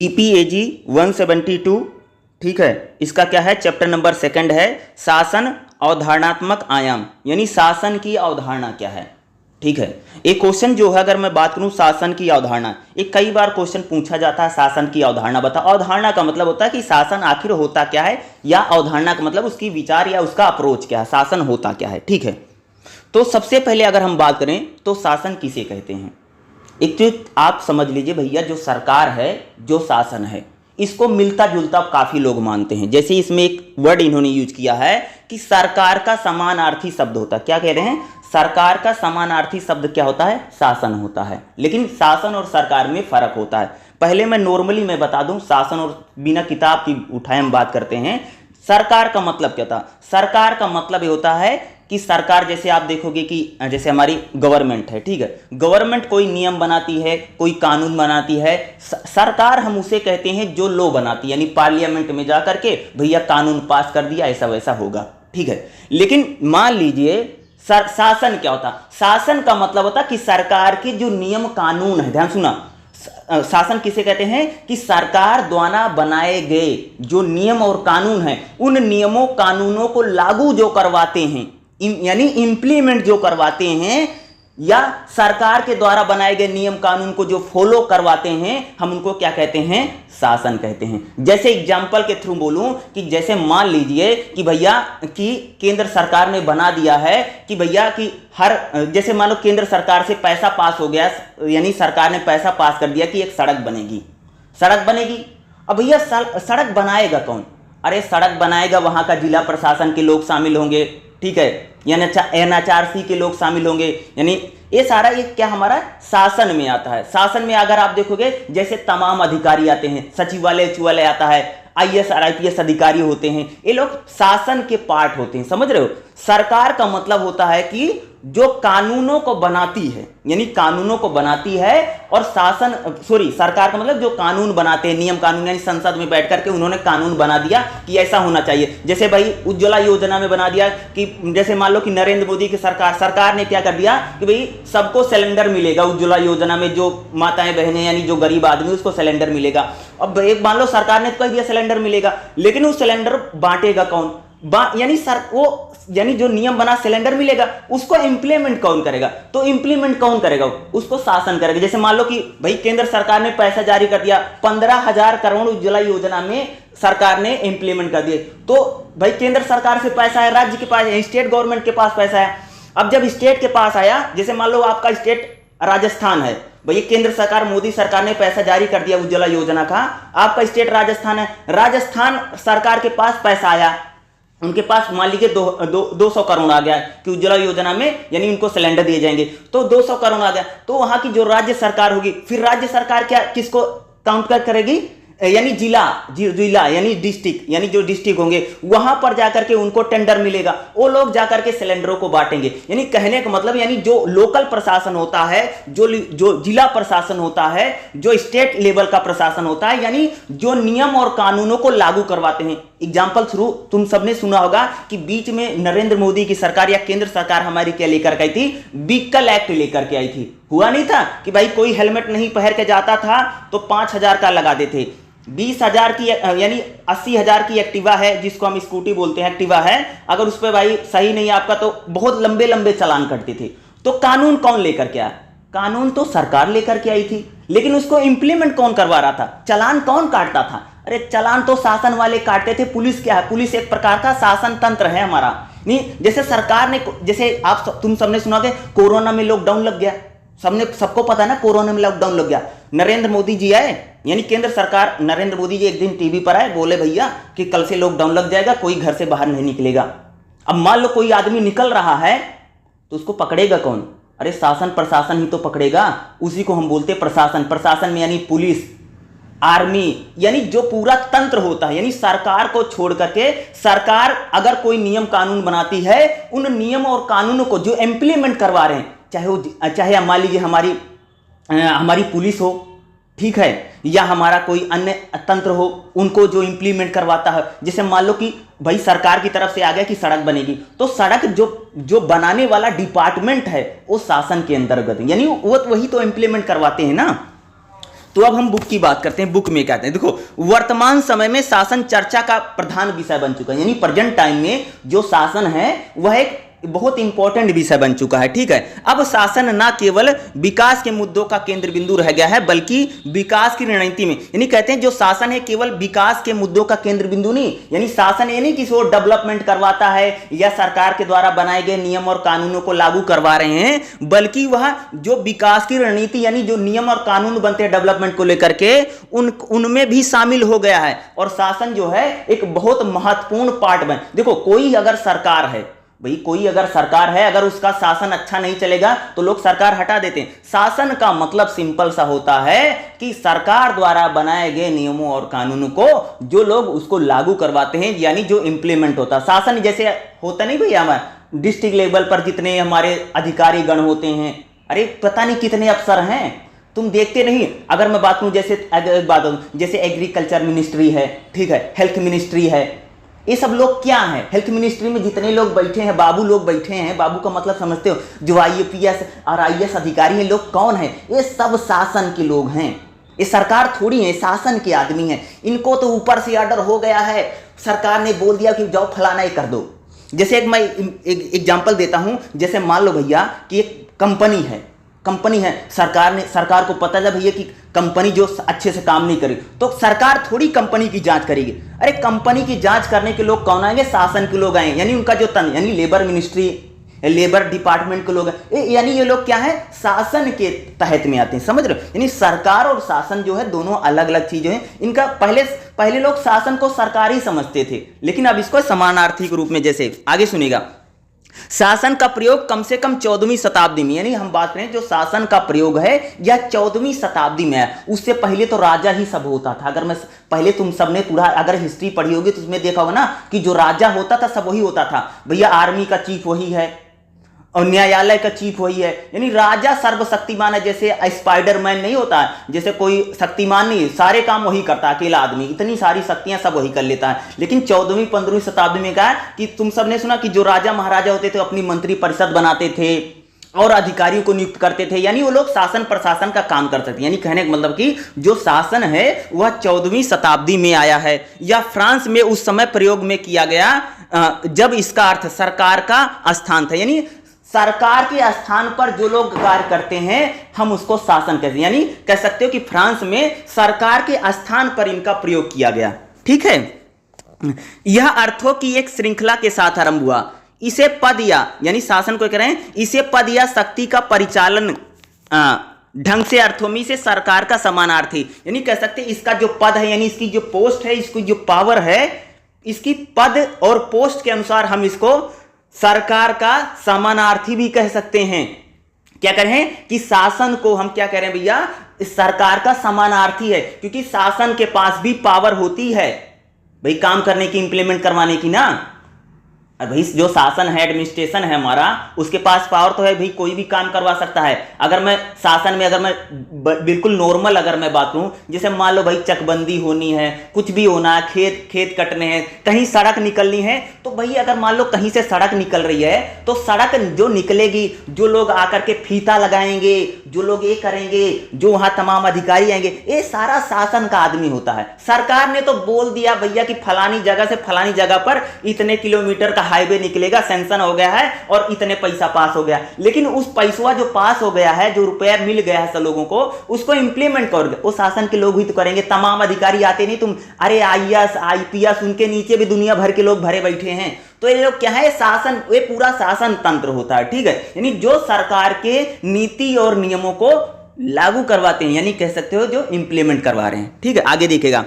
ईपीएजी 172, ठीक है। इसका क्या है, चैप्टर नंबर 2 है, शासन अवधारणात्मक आयाम, यानी शासन की अवधारणा क्या है, ठीक है। एक क्वेश्चन जो है, अगर मैं बात करूं शासन की अवधारणा, एक कई बार क्वेश्चन पूछा जाता है, शासन की अवधारणा बताओ। अवधारणा का मतलब होता है कि शासन आखिर होता क्या है, या अवधारणा का मतलब उसकी विचार या उसका अप्रोच क्या है, शासन होता क्या है, ठीक है। तो सबसे पहले अगर हम बात करें तो शासन किसे कहते हैं। एक तो आप समझ लीजिए भैया, जो सरकार है, जो शासन है, इसको मिलता जुलता काफी लोग मानते हैं। जैसे इसमें एक वर्ड इन्होंने यूज किया है कि सरकार का समानार्थी शब्द होता है, क्या कह रहे हैं, सरकार का समानार्थी शब्द क्या होता है, शासन होता है। लेकिन शासन और सरकार में फर्क होता है। पहले मैं नॉर्मली मैं बता दूं, शासन और बिना किताब की उठाए हम बात करते हैं। सरकार का मतलब क्या था, सरकार का मतलब ये होता है कि सरकार, जैसे आप देखोगे कि जैसे हमारी गवर्नमेंट है, ठीक है, गवर्नमेंट कोई नियम बनाती है, कोई कानून बनाती है। सरकार हम उसे कहते हैं जो लॉ बनाती है, यानी पार्लियामेंट में जाकर के भैया कानून पास कर दिया, ऐसा वैसा होगा, ठीक है। लेकिन मान लीजिए शासन क्या होता, शासन का मतलब होता कि सरकार के जो नियम कानून है, ध्यान सुना, शासन किसे कहते हैं कि सरकार द्वारा बनाए गए जो नियम और कानून हैं, उन नियमों कानूनों को लागू जो करवाते हैं, यानी इंप्लीमेंट जो करवाते हैं, या सरकार के द्वारा बनाए गए नियम कानून को जो फॉलो करवाते हैं, हम उनको क्या कहते हैं, शासन कहते हैं। जैसे एग्जांपल के थ्रू बोलूं कि जैसे मान लीजिए कि भैया कि केंद्र सरकार ने बना दिया है कि भैया कि हर, जैसे मान लो केंद्र सरकार से पैसा पास हो गया, यानी सरकार ने पैसा पास कर दिया कि एक सड़क बनेगी, सड़क बनेगी। अब भैया सड़क बनाएगा कौन, अरे सड़क बनाएगा वहां का जिला प्रशासन के लोग शामिल होंगे, ठीक है, यानी एनएचआरसी के लोग शामिल होंगे, यानी ये सारा ये क्या हमारा शासन में आता है। शासन में अगर आप देखोगे जैसे तमाम अधिकारी आते हैं, सचिवालय आता है, आईएएस और आईपीएस अधिकारी होते हैं, ये लोग शासन के पार्ट होते हैं, समझ रहे हो। सरकार का मतलब होता है कि जो कानूनों को बनाती है, यानी कानूनों को बनाती है, और सरकार का मतलब जो कानून बनाते हैं, नियम कानून, यानी संसद में बैठ करके उन्होंने कानून बना दिया कि ऐसा होना चाहिए। जैसे भाई उज्ज्वला योजना में बना दिया कि जैसे मान लो कि नरेंद्र मोदी की सरकार ने क्या कर दिया कि भाई सबको सिलेंडर मिलेगा, उज्ज्वला योजना में जो माताएं बहनें यानी जो गरीब आदमी उसको सिलेंडर मिलेगा। अब एक मान लो सरकार ने तो कह दिया सिलेंडर मिलेगा, लेकिन वो सिलेंडर बांटेगा कौन, यानी जो नियम बना सिलेंडर मिलेगा, उसको इंप्लीमेंट कौन करेगा, तो इंप्लीमेंट कौन करेगा, उसको शासन करेगा। जैसे मान लो कि भाई केंद्र सरकार ने पैसा जारी कर दिया, 15,000 करोड़ उज्ज्वला योजना में सरकार ने इंप्लीमेंट कर दिए, तो भाई केंद्र सरकार से पैसा है, राज्य के पास, स्टेट गवर्नमेंट के पास पैसा है। अब जब स्टेट के पास आया, जैसे मान लो आपका स्टेट राजस्थान है, भाई केंद्र सरकार मोदी सरकार ने पैसा जारी कर दिया उज्ज्वला योजना का, आपका स्टेट राजस्थान है, राजस्थान सरकार के पास पैसा आया, उनके पास मान लीजिए 200 करोड़ आ गया कि उज्ज्वला योजना में यानी उनको सिलेंडर दिए जाएंगे, तो 200 करोड़ आ गया, तो वहां की जो राज्य सरकार होगी, फिर राज्य सरकार क्या किसको काउंट करेगी, यानी जिला यानी डिस्ट्रिक्ट, यानी जो डिस्ट्रिक्ट होंगे वहां पर जाकर के उनको टेंडर मिलेगा, वो लोग जाकर के सिलेंडरों को बांटेंगे। यानी कहने का मतलब, यानी जो लोकल प्रशासन होता है, जो जिला प्रशासन होता है, जो स्टेट लेवल का प्रशासन होता है, यानी जो नियम और कानूनों को लागू करवाते हैं। एग्जाम्पल थ्रू तुम सबने सुना होगा कि बीच में नरेंद्र मोदी की सरकार या केंद्र सरकार हमारी क्या लेकर के आई थी, व्हीकल एक्ट लेकर के आई थी। हुआ नहीं था कि भाई कोई हेलमेट नहीं पहन के जाता था तो 5,000 का लगा देते, 20,000 की यानी 80,000 की एक्टिवा है, जिसको हम स्कूटी बोलते हैं, एक्टिवा है, अगर उस पर भाई सही नहीं आपका तो बहुत लंबे लंबे चालान कटते थे। तो कानून कौन लेकर के आया, कानून तो सरकार लेकर के आई थी, लेकिन उसको इंप्लीमेंट कौन करवा रहा था, चालान कौन काटता था, अरे चालान तो शासन वाले काटते थे। पुलिस क्या है, पुलिस एक प्रकार का शासन तंत्र है हमारा। नहीं, जैसे सरकार ने, जैसे तुम सबने सुना कि कोरोना में लॉकडाउन लग गया, सबको पता है ना, कोरोना में लॉकडाउन लग गया। नरेंद्र मोदी जी आए, यानी केंद्र सरकार, नरेंद्र मोदी जी एक दिन टीवी पर आए, बोले भैया कि कल से लॉकडाउन लग जाएगा, कोई घर से बाहर नहीं निकलेगा। अब मान लो कोई आदमी निकल रहा है तो उसको पकड़ेगा कौन, अरे शासन प्रशासन ही तो पकड़ेगा, उसी को हम बोलते प्रशासन। प्रशासन में यानी पुलिस, आर्मी, यानी जो पूरा तंत्र होता है, यानी सरकार को छोड़ करके सरकार अगर कोई नियम कानून बनाती है, उन नियम और कानूनों को जो इंप्लीमेंट करवा रहे हैं, चाहे मान लीजिए हमारी पुलिस हो, ठीक है, या हमारा कोई अन्य तंत्र हो, उनको जो इंप्लीमेंट करवाता है। जैसे मान लो कि भाई सरकार की तरफ से आ गया कि सड़क बनेगी, तो सड़क जो बनाने वाला डिपार्टमेंट है वो शासन के अंतर्गत, यानी वो वही तो इंप्लीमेंट करवाते हैं ना। तो अब हम बुक की बात करते हैं। बुक में कहते हैं, देखो वर्तमान समय में शासन चर्चा का प्रधान विषय बन चुका है, यानी प्रेजेंट टाइम में जो शासन है वह एक बहुत इंपॉर्टेंट विषय बन चुका है। ठीक है, अब शासन ना केवल विकास के मुद्दों का केंद्र बिंदु रह गया है बल्कि विकास की रणनीति में, यानी कहते हैं जो शासन है केवल विकास के मुद्दों का केंद्र बिंदु नहीं, यानी शासन ये नहीं किसी और डेवलपमेंट करवाता है या सरकार के द्वारा बनाए गए नियम और कानूनों को लागू करवा रहे हैं, बल्कि वह जो विकास की रणनीति यानी जो नियम और कानून बनते हैं डेवलपमेंट को लेकर के उनमें भी शामिल हो गया है। और शासन जो है एक बहुत महत्वपूर्ण पार्ट बन, देखो कोई अगर सरकार है भाई, कोई अगर सरकार है, अगर उसका शासन अच्छा नहीं चलेगा तो लोग सरकार हटा देते हैं। शासन का मतलब सिंपल सा होता है कि सरकार द्वारा बनाए गए नियमों और कानूनों को जो लोग उसको लागू करवाते हैं, यानी जो इंप्लीमेंट होता है। शासन जैसे होता नहीं भैया, हमारे डिस्ट्रिक्ट लेवल पर जितने हमारे अधिकारी गण होते हैं, अरे पता नहीं कितने अफसर हैं, तुम देखते नहीं। अगर मैं बात करूं जैसे एग्रीकल्चर मिनिस्ट्री है, ठीक है, हेल्थ मिनिस्ट्री है, ये सब लोग क्या हैं? हेल्थ मिनिस्ट्री में जितने लोग बैठे हैं, बाबू लोग बैठे हैं, बाबू का मतलब समझते हो, जो IAPS और IAS अधिकारी हैं, लोग कौन हैं? ये सब शासन के लोग हैं। ये सरकार थोड़ी है, शासन के आदमी हैं। इनको तो ऊपर से ऑर्डर हो गया है, सरकार ने बोल दिया कि जाओ फलाना ही कर दो। जैसे मैं एक एग्जाम्पल देता हूं, जैसे मान लो भैया कि एक कंपनी है, सरकार को पता है भैया कि कंपनी जो अच्छे से काम नहीं करी, तो सरकार थोड़ी कंपनी की जांच करेगी। अरे कंपनी की जांच करने के लोग कौन आएंगे? शासन के लोग आएंगे, यानी उनका जो यानी लेबर मिनिस्ट्री, लेबर डिपार्टमेंट के लोग हैं, यानी ये लोग क्या है? शासन के तहत में आते हैं, समझ रहे हो? यानी सरकार और शासन जो है दोनों अलग अलग चीजें हैं। इनका पहले लोग शासन को सरकार ही समझते थे, लेकिन अब इसको समानार्थी के रूप में, जैसे आगे सुनेगा, शासन का प्रयोग कम से कम 14वीं शताब्दी में, यानी हम बात करें जो शासन का प्रयोग है यह 14वीं शताब्दी में है। उससे पहले तो राजा ही सब होता था। अगर मैं पहले तुम सबने पूरा अगर हिस्ट्री पढ़ी होगी तो उसमें देखा होगा ना कि जो राजा होता था सब वही होता था भैया। आर्मी का चीफ वही है और न्यायालय का चीफ वही है, यानी राजा सर्वशक्तिमान है। जैसे स्पाइडरमैन नहीं होता है, जैसे कोई शक्तिमान नहीं, सारे काम वही करता है, अकेला आदमी इतनी सारी शक्तियां सब वही कर लेता है। लेकिन 14वीं 15वीं शताब्दी में कहा कि तुम सब ने सुना कि जो राजा महाराजा होते थे अपनी मंत्री परिषद बनाते थे और अधिकारियों को नियुक्त करते थे, यानी वो लोग शासन प्रशासन का काम करते थे। यानी कहने का मतलब कि जो शासन है वह 14वीं शताब्दी में आया है, या फ्रांस में उस समय प्रयोग में किया गया जब इसका अर्थ सरकार का स्थान था। यानी सरकार के स्थान पर जो लोग कार्य करते हैं हम उसको शासन कहते हैं। यानी कह सकते हो कि फ्रांस में सरकार के स्थान पर इनका प्रयोग किया गया। ठीक है, यह अर्थों की एक श्रृंखला के साथ आरंभ हुआ। इसे पद यानी शासन को कह रहे हैं, इसे पद या शक्ति का परिचालन ढंग से अर्थों में से सरकार का समानार्थी, यानी कह सकते हैं इसका जो पद है यानी इसकी जो पोस्ट है, इसकी जो पावर है, इसकी पद और पोस्ट के अनुसार हम इसको सरकार का समानार्थी भी कह सकते हैं। क्या कह रहे हैं कि शासन को हम क्या कह रहे हैं भैया? सरकार का समानार्थी है, क्योंकि शासन के पास भी पावर होती है भाई काम करने की, इंप्लीमेंट करवाने की ना। भाई जो शासन है, एडमिनिस्ट्रेशन है हमारा, उसके पास पावर तो है भाई, कोई भी काम करवा सकता है। अगर मैं शासन में, अगर मैं बिल्कुल नॉर्मल अगर मैं बात करूं, जैसे मान लो भाई चकबंदी होनी है, कुछ भी होना है, खेत कटने हैं, कहीं सड़क निकलनी है, तो भाई अगर मान लो कहीं से सड़क निकल रही है तो सड़क जो निकलेगी, जो लोग आकर के फीता लगाएंगे, जो लोग ये करेंगे, जो वहां तमाम अधिकारी आएंगे, ये सारा शासन का आदमी होता है। सरकार ने तो बोल दिया भैया कि फलानी जगह से फलानी जगह पर इतने किलोमीटर का हाईवे निकलेगा, सैंक्शन हो गया है और इतने पैसा पास हो गया, लेकिन उस पैसा जो पास हो गया है, जो रुपया मिल गया है सब लोगों को, उसको इंप्लीमेंट करोगे वो शासन के लोग ही तो करेंगे। तमाम अधिकारी आते नहीं, तुम अरे IAS IPS उनके नीचे भी दुनिया भर के लोग भरे बैठे हैं। तो ये लोग क्या है? शासन, ये पूरा शासन तंत्र होता है। ठीक है, यानी जो सरकार के नीति और नियमों को लागू करवाते हैं, यानी कह सकते हो जो इंप्लीमेंट करवा रहे हैं। ठीक है, आगे देखिएगा,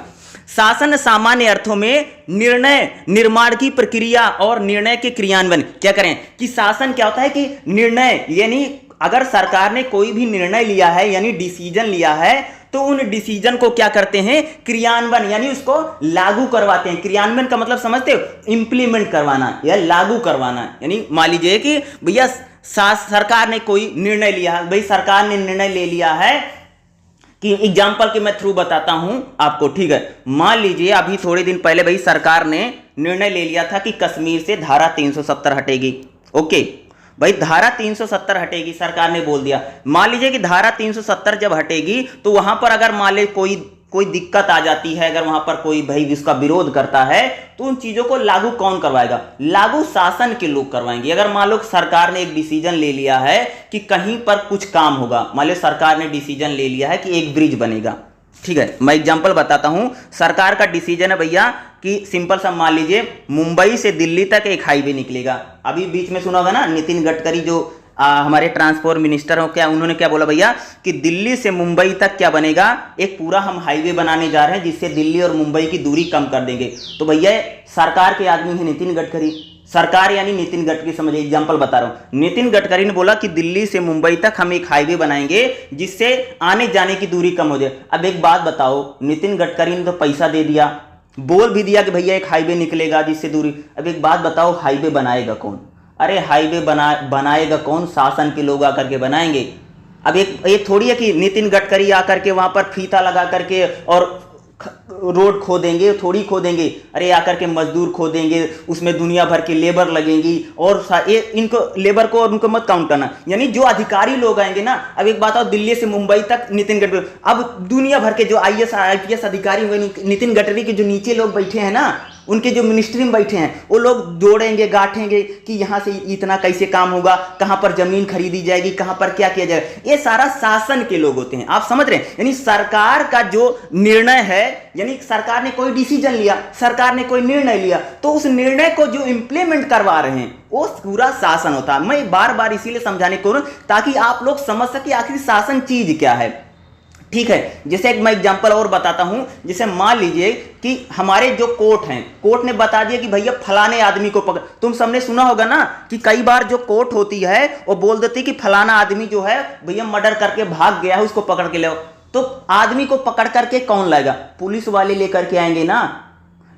शासन सामान्य अर्थों में निर्णय निर्माण की प्रक्रिया और निर्णय के क्रियान्वयन। क्या करें कि शासन क्या होता है कि निर्णय, यानी अगर सरकार ने कोई भी निर्णय लिया है यानी डिसीजन लिया है तो उन डिसीजन को क्या करते हैं? क्रियान्वयन, यानी उसको लागू करवाते हैं। क्रियान्वयन का मतलब समझते हो? इंप्लीमेंट करवाना या लागू करवाना। यानी मान लीजिए कि भैया सरकार ने कोई निर्णय लिया, भाई सरकार ने निर्णय ले लिया है कि एग्जाम्पल के मैं थ्रू बताता हूं आपको। ठीक है, मान लीजिए अभी थोड़े दिन पहले भाई सरकार ने निर्णय ले लिया था कि कश्मीर से धारा 370 हटेगी। ओके, भाई धारा 370 हटेगी, सरकार ने बोल दिया। मान लीजिए कि धारा 370 जब हटेगी तो वहां पर अगर मान ली कोई दिक्कत आ जाती है, अगर वहां पर कोई भाई इसका विरोध करता है तो उन चीजों को लागू कौन करवाएगा? लागू शासन के लोग करवाएंगे। अगर मान लो सरकार ने एक डिसीजन ले लिया है कि कहीं पर कुछ काम होगा, मान लो सरकार ने डिसीजन ले लिया है कि एक ब्रिज बनेगा, ठीक है, मैं एग्जांपल बताता हूं। सरकार का डिसीजन है भैया कि सिंपल सा मान लीजिए मुंबई से दिल्ली तक एक हाईवे निकलेगा। अभी बीच में सुना होगा ना, नितिन गडकरी जो हमारे ट्रांसपोर्ट मिनिस्टर हो, क्या उन्होंने क्या बोला भैया कि दिल्ली से मुंबई तक क्या बनेगा, एक पूरा हम हाईवे बनाने जा रहे हैं जिससे दिल्ली और मुंबई की दूरी कम कर देंगे। तो भैया सरकार के आदमी है नितिन गडकरी, सरकार यानी नितिन गडकरी, समझिए एग्जांपल बता रहा हूं। नितिन गडकरी ने बोला कि दिल्ली से मुंबई तक हम एक हाईवे बनाएंगे जिससे आने जाने की दूरी कम हो जाए। अब एक बात बताओ, नितिन गडकरी ने तो पैसा दे दिया, बोल भी दिया कि भैया एक हाईवे निकलेगा जिससे दूरी, अब एक बात बताओ हाईवे बनाएगा कौन? अरे हाईवे बनाएगा कौन? शासन के लोग आकर के बनाएंगे। अब एक थोड़ी है कि नितिन गडकरी आकर के वहां पर फीता लगा करके और रोड खोदेंगे, थोड़ी खोदेंगे। अरे आकर के मजदूर खोदेंगे, उसमें दुनिया भर की लेबर लगेंगी और इनको लेबर को और उनको मत काउंट करना, यानी जो अधिकारी लोग आएंगे ना। अब एक बात, दिल्ली से मुंबई तक नितिन गडकरी, अब दुनिया भर के जो IAS IPS अधिकारी हुए नितिन गडकरी के जो नीचे लोग बैठे हैं ना, उनके जो मिनिस्ट्री में बैठे हैं, वो लोग जोड़ेंगे गांठेंगे कि यहाँ से इतना कैसे काम होगा, कहाँ पर जमीन खरीदी जाएगी, कहाँ पर क्या किया जाएगा। ये सारा शासन के लोग होते हैं, आप समझ रहे हैं। यानी सरकार का जो निर्णय है, यानी सरकार ने कोई डिसीजन लिया, सरकार ने कोई निर्णय लिया, तो उस निर्णय को जो इंप्लीमेंट करवा रहे हैं वो पूरा शासन होता है। मैं बार बार इसीलिए समझाने को ताकि आप लोग समझ सके आखिर शासन चीज क्या है, ठीक है। जैसे एक मैं एग्जांपल और बताता हूं, जैसे मान लीजिए कि हमारे जो कोर्ट हैं, कोर्ट ने बता दिया कि भैया फलाने आदमी को पकड़, तुम सबने सुना होगा ना कि कई बार जो कोर्ट होती है वो बोल देती कि फलाना आदमी जो है भैया मर्डर करके भाग गया है, उसको पकड़ के ले आओ। तो आदमी को पकड़ करके कौन लाएगा? पुलिस वाले लेकर के आएंगे ना।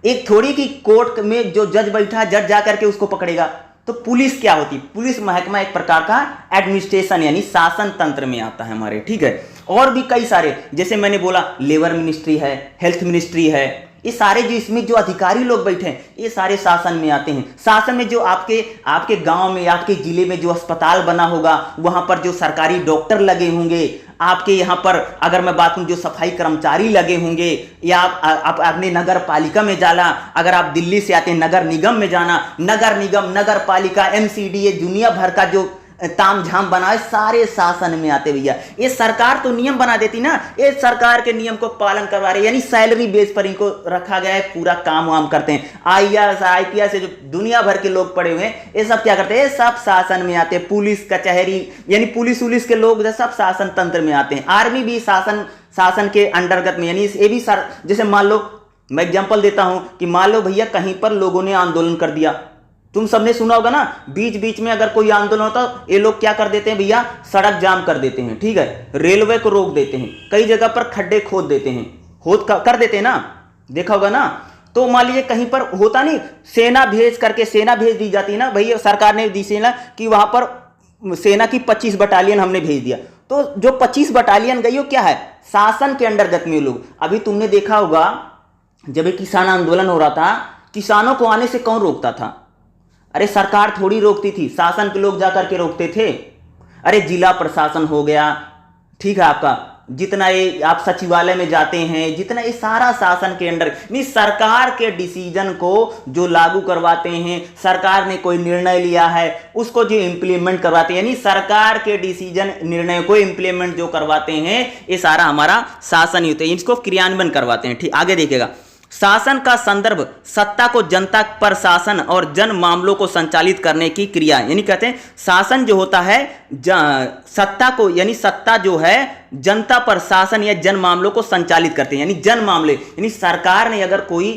एक थोड़ी कि कोर्ट में जो जज बैठा है, जज जाकर के उसको पकड़ेगा। तो पुलिस क्या होती? पुलिस महकमा एक प्रकार का एडमिनिस्ट्रेशन यानी शासन तंत्र में आता है हमारे, ठीक है। और भी कई सारे, जैसे मैंने बोला लेबर मिनिस्ट्री है, हेल्थ मिनिस्ट्री है, ये सारे जो इसमें जो अधिकारी लोग बैठे हैं ये सारे शासन में आते हैं। शासन में जो आपके गांव में, आपके जिले में जो अस्पताल बना होगा, वहां पर जो सरकारी डॉक्टर लगे होंगे, आपके यहाँ पर अगर मैं बात करूं जो सफाई कर्मचारी लगे होंगे, या आप अपने नगर पालिका में जाना, अगर आप दिल्ली से आते हैं नगर निगम में जाना, नगर निगम, नगर पालिका, MCDA, दुनिया भर का जो ताम झाम बनाए सारे शासन में आते भैया। ये सरकार तो नियम बना देती ना, ये सरकार के नियम को पालन करवा रहे, यानी सैलरी बेस पर इनको रखा गया है, पूरा काम वाम करते हैं। IAS IPS से जो दुनिया भर के लोग पड़े हुए हैं, ये सब क्या करते हैं? सब शासन में आते हैं। पुलिस कचहरी यानी पुलिस के लोग सब शासन तंत्र में आते हैं। आर्मी भी शासन के अंतर्गत में, यानी ये भी जैसे मान लो मैं एग्जाम्पल देता हूं कि मान लो भैया कहीं पर लोगों ने आंदोलन कर दिया, तुम सबने सुना होगा ना, बीच बीच में अगर कोई आंदोलन होता ये लोग क्या कर देते हैं भैया? सड़क जाम कर देते हैं, ठीक है, रेलवे को रोक देते हैं, कई जगह पर खड्डे खोद देते हैं, कर देते हैं ना, देखा होगा ना। तो मान लीजिए कहीं पर होता नहीं, सेना भेज दी जाती है ना भैया, सरकार ने दी सेना कि वहां पर सेना की 25 बटालियन हमने भेज दिया। तो जो 25 बटालियन गई वो क्या है? शासन के अंतर्गत में लोग। अभी तुमने देखा होगा जब एक किसान आंदोलन हो रहा था, किसानों को आने से कौन रोकता था? अरे सरकार थोड़ी रोकती थी, शासन के लोग जाकर के रोकते थे। अरे जिला प्रशासन हो गया, ठीक है, आपका जितना ये आप सचिवालय में जाते हैं, जितना ये सारा शासन के अंडर, नहीं सरकार के डिसीजन को जो लागू करवाते हैं, सरकार ने कोई निर्णय लिया है उसको जो इंप्लीमेंट करवाते हैं, यानी सरकार के डिसीजन निर्णय को इंप्लीमेंट जो करवाते हैं ये सारा हमारा शासन ही होता है, इसको क्रियान्वयन करवाते हैं, ठीक। आगे देखिएगा, शासन का संदर्भ सत्ता को जनता पर शासन और जन मामलों को संचालित करने की क्रिया, यानी कहते हैं शासन जो होता है सत्ता को, यानी सत्ता जो है जनता पर शासन या जन मामलों को संचालित करते हैं, यानी जन मामले, यानी सरकार ने अगर कोई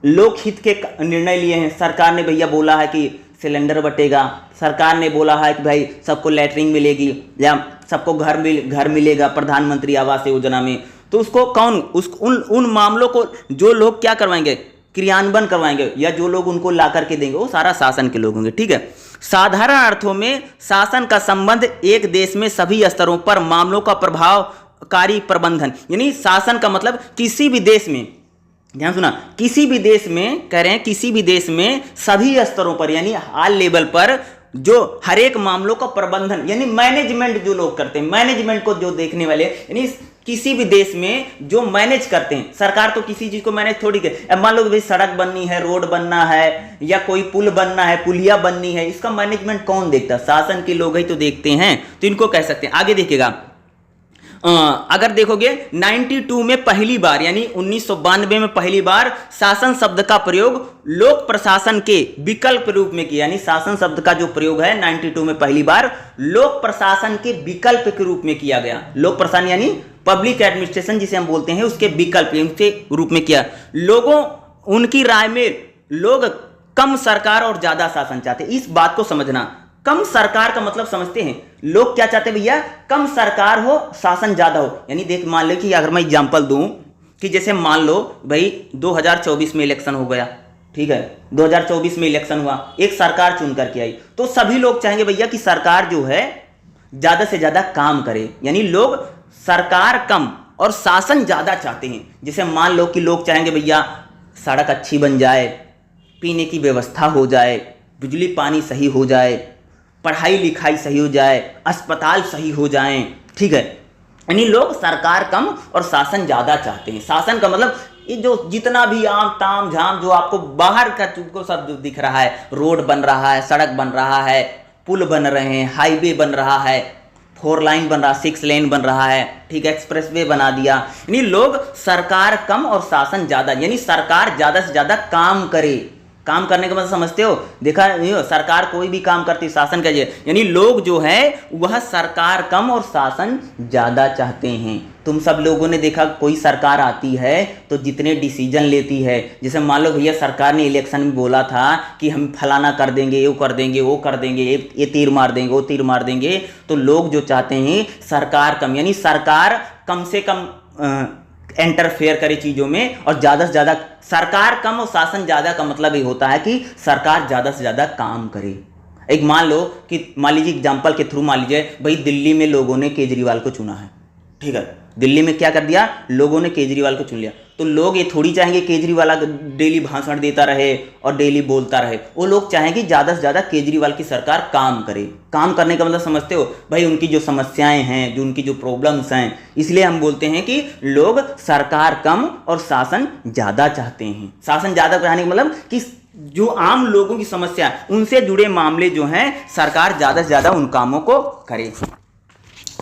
लोकहित के निर्णय लिए हैं, सरकार ने भैया बोला है कि सिलेंडर बटेगा, सरकार ने बोला है कि भाई सबको लैट्रिन मिलेगी या सबको घर मिलेगा प्रधानमंत्री आवास योजना में, तो उसको कौन उन मामलों को जो लोग क्या करवाएंगे? क्रियान्वयन करवाएंगे, या जो लोग उनको ला करके देंगे वो सारा शासन के लोग होंगे, ठीक है। साधारण अर्थों में शासन का संबंध एक देश में सभी स्तरों पर मामलों का प्रभावकारी प्रबंधन, यानी शासन का मतलब किसी भी देश में, ध्यान सुना, किसी भी देश में कह रहे हैं, किसी भी देश में सभी स्तरों पर यानी हाई लेवल पर जो हर एक मामलों का प्रबंधन यानी मैनेजमेंट जो लोग करते हैं, मैनेजमेंट को जो देखने वाले, यानी किसी भी देश में जो मैनेज करते हैं, सरकार तो किसी चीज को मैनेज थोड़ी कर, अब मान लो भाई सड़क बननी है, रोड बनना है, या कोई पुल बनना है, पुलिया बननी है, इसका मैनेजमेंट कौन देखता है? शासन के लोग ही तो देखते हैं, तो इनको कह सकते हैं। आगे देखिएगा, अगर देखोगे 92 में पहली बार यानी 1992 में पहली बार शासन शब्द का प्रयोग लोक प्रशासन के विकल्प रूप में किया, यानी शासन शब्द का जो प्रयोग है 92 में पहली बार लोक प्रशासन के विकल्प के रूप में किया गया। लोक प्रशासन यानी पब्लिक एडमिनिस्ट्रेशन जिसे हम बोलते हैं, उसके विकल्प उसके रूप में किया। लोगों, उनकी राय में लोग कम सरकार और ज्यादा शासन चाहते। इस बात को समझना, कम सरकार का मतलब समझते हैं, लोग क्या चाहते हैं भैया? कम सरकार हो, शासन ज्यादा हो। यानी देख, मान लो कि अगर मैं एग्जांपल दूं कि जैसे मान लो भाई 2024 में इलेक्शन हो गया, ठीक है, 2024 में इलेक्शन हुआ, एक सरकार चुन करके आई, तो सभी लोग चाहेंगे भैया कि सरकार जो है ज्यादा से ज्यादा काम करे, यानी लोग सरकार कम और शासन ज्यादा चाहते हैं। जैसे मान लो कि लोग चाहेंगे भैया सड़क अच्छी बन जाए, पीने की व्यवस्था हो जाए, बिजली पानी सही हो जाए, पढ़ाई लिखाई सही हो जाए, अस्पताल सही हो जाएं, ठीक है। यानी लोग सरकार कम और शासन ज्यादा चाहते हैं। शासन का मतलब ये जो जितना भी आम ताम झाम जो आपको बाहर का तुमको सब दिख रहा है, रोड बन रहा है, सड़क बन रहा है, पुल बन रहे हैं, हाईवे बन रहा है, 4 लाइन बन रहा, 6 लेन बन रहा है, ठीक है, एक्सप्रेसवे बना दिया। यानी लोग सरकार कम और शासन ज्यादा, यानी सरकार ज्यादा से ज्यादा काम करे। काम करने का मतलब समझते हो? देखा नहीं हो, सरकार कोई भी काम करती, शासन का, यानी लोग जो है वह सरकार कम और शासन ज्यादा चाहते हैं। तुम सब लोगों ने देखा कोई सरकार आती है तो जितने डिसीजन लेती है, जैसे मान लो भैया सरकार ने इलेक्शन में बोला था कि हम फलाना कर देंगे, वो कर देंगे, वो कर देंगे, ये तीर मार देंगे, वो तीर मार देंगे, तो लोग जो चाहते हैं सरकार कम, यानी सरकार कम से कम इंटरफेयर करे चीजों में, और ज्यादा से ज्यादा सरकार कम और शासन ज्यादा का मतलब ये होता है कि सरकार ज्यादा से ज्यादा काम करे। एक मान लो कि मान लीजिए एग्जांपल के थ्रू मान लीजिए भाई दिल्ली में लोगों ने केजरीवाल को चुना है, ठीक है, दिल्ली में क्या कर दिया, लोगों ने केजरीवाल को चुन लिया, तो लोग ये थोड़ी चाहेंगे केजरीवाल डेली भाषण देता रहे और डेली बोलता रहे। वो लोग चाहेंगे ज्यादा से ज्यादा केजरीवाल की सरकार काम करे। काम करने का मतलब समझते हो भाई? उनकी जो समस्याएं हैं, जो उनकी जो प्रॉब्लम्स हैं, इसलिए हम बोलते हैं कि लोग सरकार कम और शासन ज्यादा चाहते हैं। शासन ज्यादा चाहने का मतलब कि जो आम लोगों की समस्या, उनसे जुड़े मामले जो हैं, सरकार ज्यादा से ज्यादा उन कामों को करे,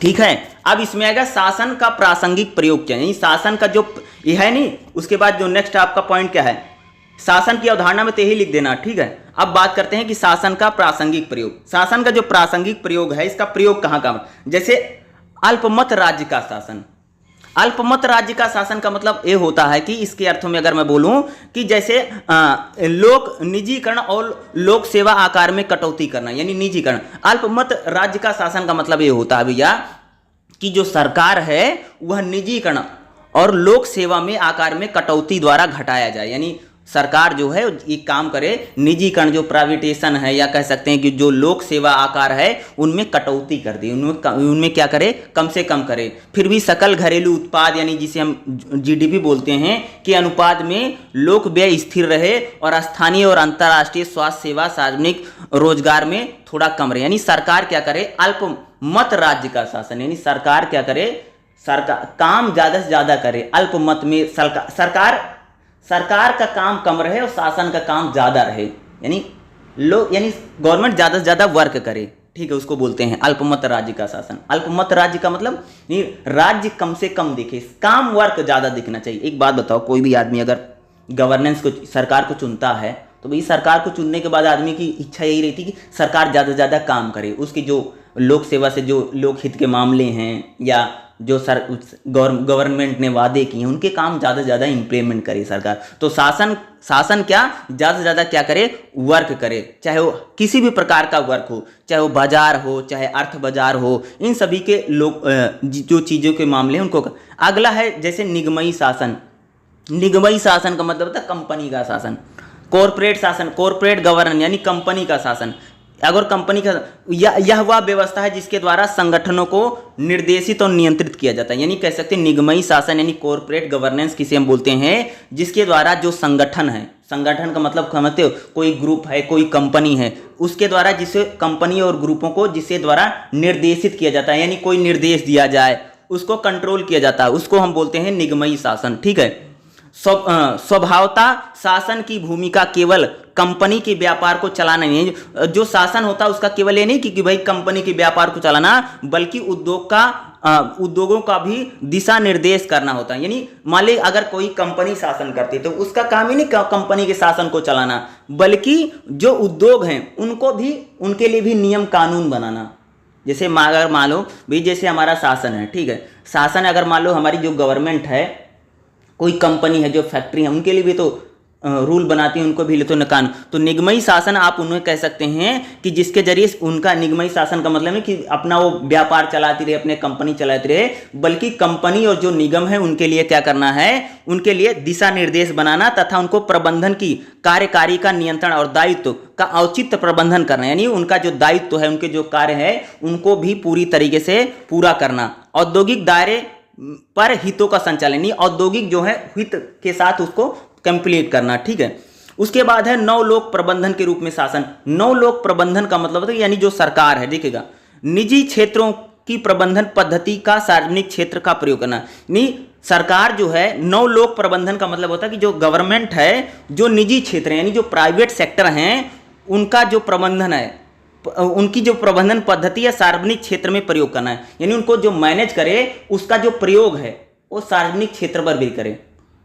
ठीक है। अब इसमें आएगा शासन का प्रासंगिक प्रयोग क्या, यानी शासन का जो ये है नहीं, उसके बाद जो नेक्स्ट आपका पॉइंट क्या है, शासन की अवधारणा में तो यही लिख देना, ठीक है। अब बात करते हैं कि शासन का प्रासंगिक प्रयोग। शासन का जो प्रासंगिक प्रयोग है, इसका प्रयोग कहां का, जैसे अल्पमत राज्य का शासन। अल्पमत राज्य का शासन का मतलब ये होता है कि इसके अर्थों में अगर मैं बोलूं कि जैसे लोक निजीकरण और लोक सेवा आकार में कटौती करना, यानी निजीकरण। अल्पमत राज्य का शासन का मतलब ये होता है भैया कि जो सरकार है वह निजीकरण और लोक सेवा में आकार में कटौती द्वारा घटाया जाए, यानी सरकार जो है एक काम करे, निजीकरण जो प्राइवेटेशन है, या कह सकते हैं कि जो लोक सेवा आकार है उनमें कटौती कर दी, उनमें क्या करे, कम से कम करे। फिर भी सकल घरेलू उत्पाद यानी जिसे हम जीडीपी बोलते हैं के अनुपात में लोक व्यय स्थिर रहे और स्थानीय और अंतर्राष्ट्रीय स्वास्थ्य सेवा सार्वजनिक रोजगार में थोड़ा कम रहे। यानी सरकार क्या करे, अल्पमत राज्य का शासन, यानी सरकार क्या करे, सरकार काम ज्यादा से ज्यादा करे। अल्पमत में सरकार का काम कम रहे और शासन का काम ज्यादा रहे, यानी गवर्नमेंट ज्यादा से ज्यादा वर्क करे, ठीक है, उसको बोलते हैं अल्पमत राज्य का शासन। अल्पमत राज्य का मतलब राज्य कम से कम दिखे, काम वर्क ज्यादा दिखना चाहिए। एक बात बताओ, कोई भी आदमी अगर गवर्नेंस को, सरकार को चुनता है, तो भाई सरकार को चुनने के बाद आदमी की इच्छा यही रहती कि सरकार ज्यादा से ज्यादा काम करे, उसकी जो लोक सेवा से जो लोक हित के मामले हैं या जो गवर्नमेंट ने वादे किए हैं उनके काम ज़्यादा से ज़्यादा इम्प्लीमेंट करे सरकार। तो शासन क्या ज़्यादा से ज़्यादा क्या करे, वर्क करे, चाहे वो किसी भी प्रकार का वर्क हो, चाहे वो बाजार हो, चाहे अर्थ बाजार हो, इन सभी के लोग जो चीज़ों के मामले हैं उनको। अगला है जैसे निगमयी शासन। निगमयी शासन का मतलब होता है कंपनी का शासन। कॉरपोरेट शासन, कॉरपोरेट गवर्नेंस यानी कंपनी का शासन। अगर कंपनी का यह वह व्यवस्था है जिसके द्वारा संगठनों को निर्देशित और नियंत्रित किया जाता है, यानी कह सकते हैं निगमयी शासन यानी कॉर्पोरेट गवर्नेंस किसे हम बोलते हैं, जिसके द्वारा जो संगठन है, संगठन का मतलब समझते हो, कोई ग्रुप है, कोई कंपनी है, उसके द्वारा जिसे कंपनी और ग्रुपों को जिसके द्वारा निर्देशित किया जाता है, यानी कोई निर्देश दिया जाए उसको कंट्रोल किया जाता है, उसको हम बोलते हैं निगमयी शासन। ठीक है। स्वभावतः शासन की भूमिका केवल कंपनी के व्यापार को चलाना नहीं है। जो शासन होता है उसका केवल ये नहीं कि भाई कंपनी के व्यापार को चलाना, बल्कि उद्योगों का भी दिशा निर्देश करना होता है। यानी मान ली अगर कोई कंपनी शासन करती है तो उसका काम ही नहीं कंपनी के शासन को चलाना, बल्कि जो उद्योग हैं उनको भी, उनके लिए भी नियम कानून बनाना। जैसे अगर मान लो भाई जैसे हमारा शासन है, ठीक है, शासन अगर मान लो हमारी जो गवर्नमेंट है, कोई कंपनी है, जो फैक्ट्री है, उनके लिए भी तो रूल बनाती है, उनको भी तो कानून। तो निगमयी शासन आप उन्हें कह सकते हैं कि जिसके जरिए उनका निगमयी शासन का मतलब है कि अपना वो व्यापार चलाती रहे, अपने कंपनी चलाती रहे, बल्कि कंपनी और जो निगम है उनके लिए क्या करना है, उनके लिए दिशा निर्देश बनाना तथा उनको प्रबंधन की कार्यकारी का नियंत्रण और दायित्व का औचित्य प्रबंधन करना, यानी उनका जो दायित्व है, उनके जो कार्य है उनको भी पूरी तरीके से पूरा करना। औद्योगिक दायरे पर हितों का संचालन, यानी औद्योगिक जो है हित के साथ उसको कंप्लीट करना। ठीक है। उसके बाद है नौ लोक प्रबंधन के रूप में शासन। नौ लोक प्रबंधन का मतलब होता है यानी जो सरकार है, देखिएगा, निजी क्षेत्रों की प्रबंधन पद्धति का सार्वजनिक क्षेत्र का प्रयोग करना। यानी सरकार जो है, नौ लोक प्रबंधन का मतलब होता है कि जो गवर्नमेंट है, जो निजी क्षेत्र है यानी जो प्राइवेट सेक्टर हैं, उनका जो प्रबंधन है, उनकी जो प्रबंधन पद्धति है सार्वजनिक क्षेत्र में प्रयोग करना है, यानी उनको जो मैनेज करे उसका जो प्रयोग है वो सार्वजनिक क्षेत्र पर भी करे।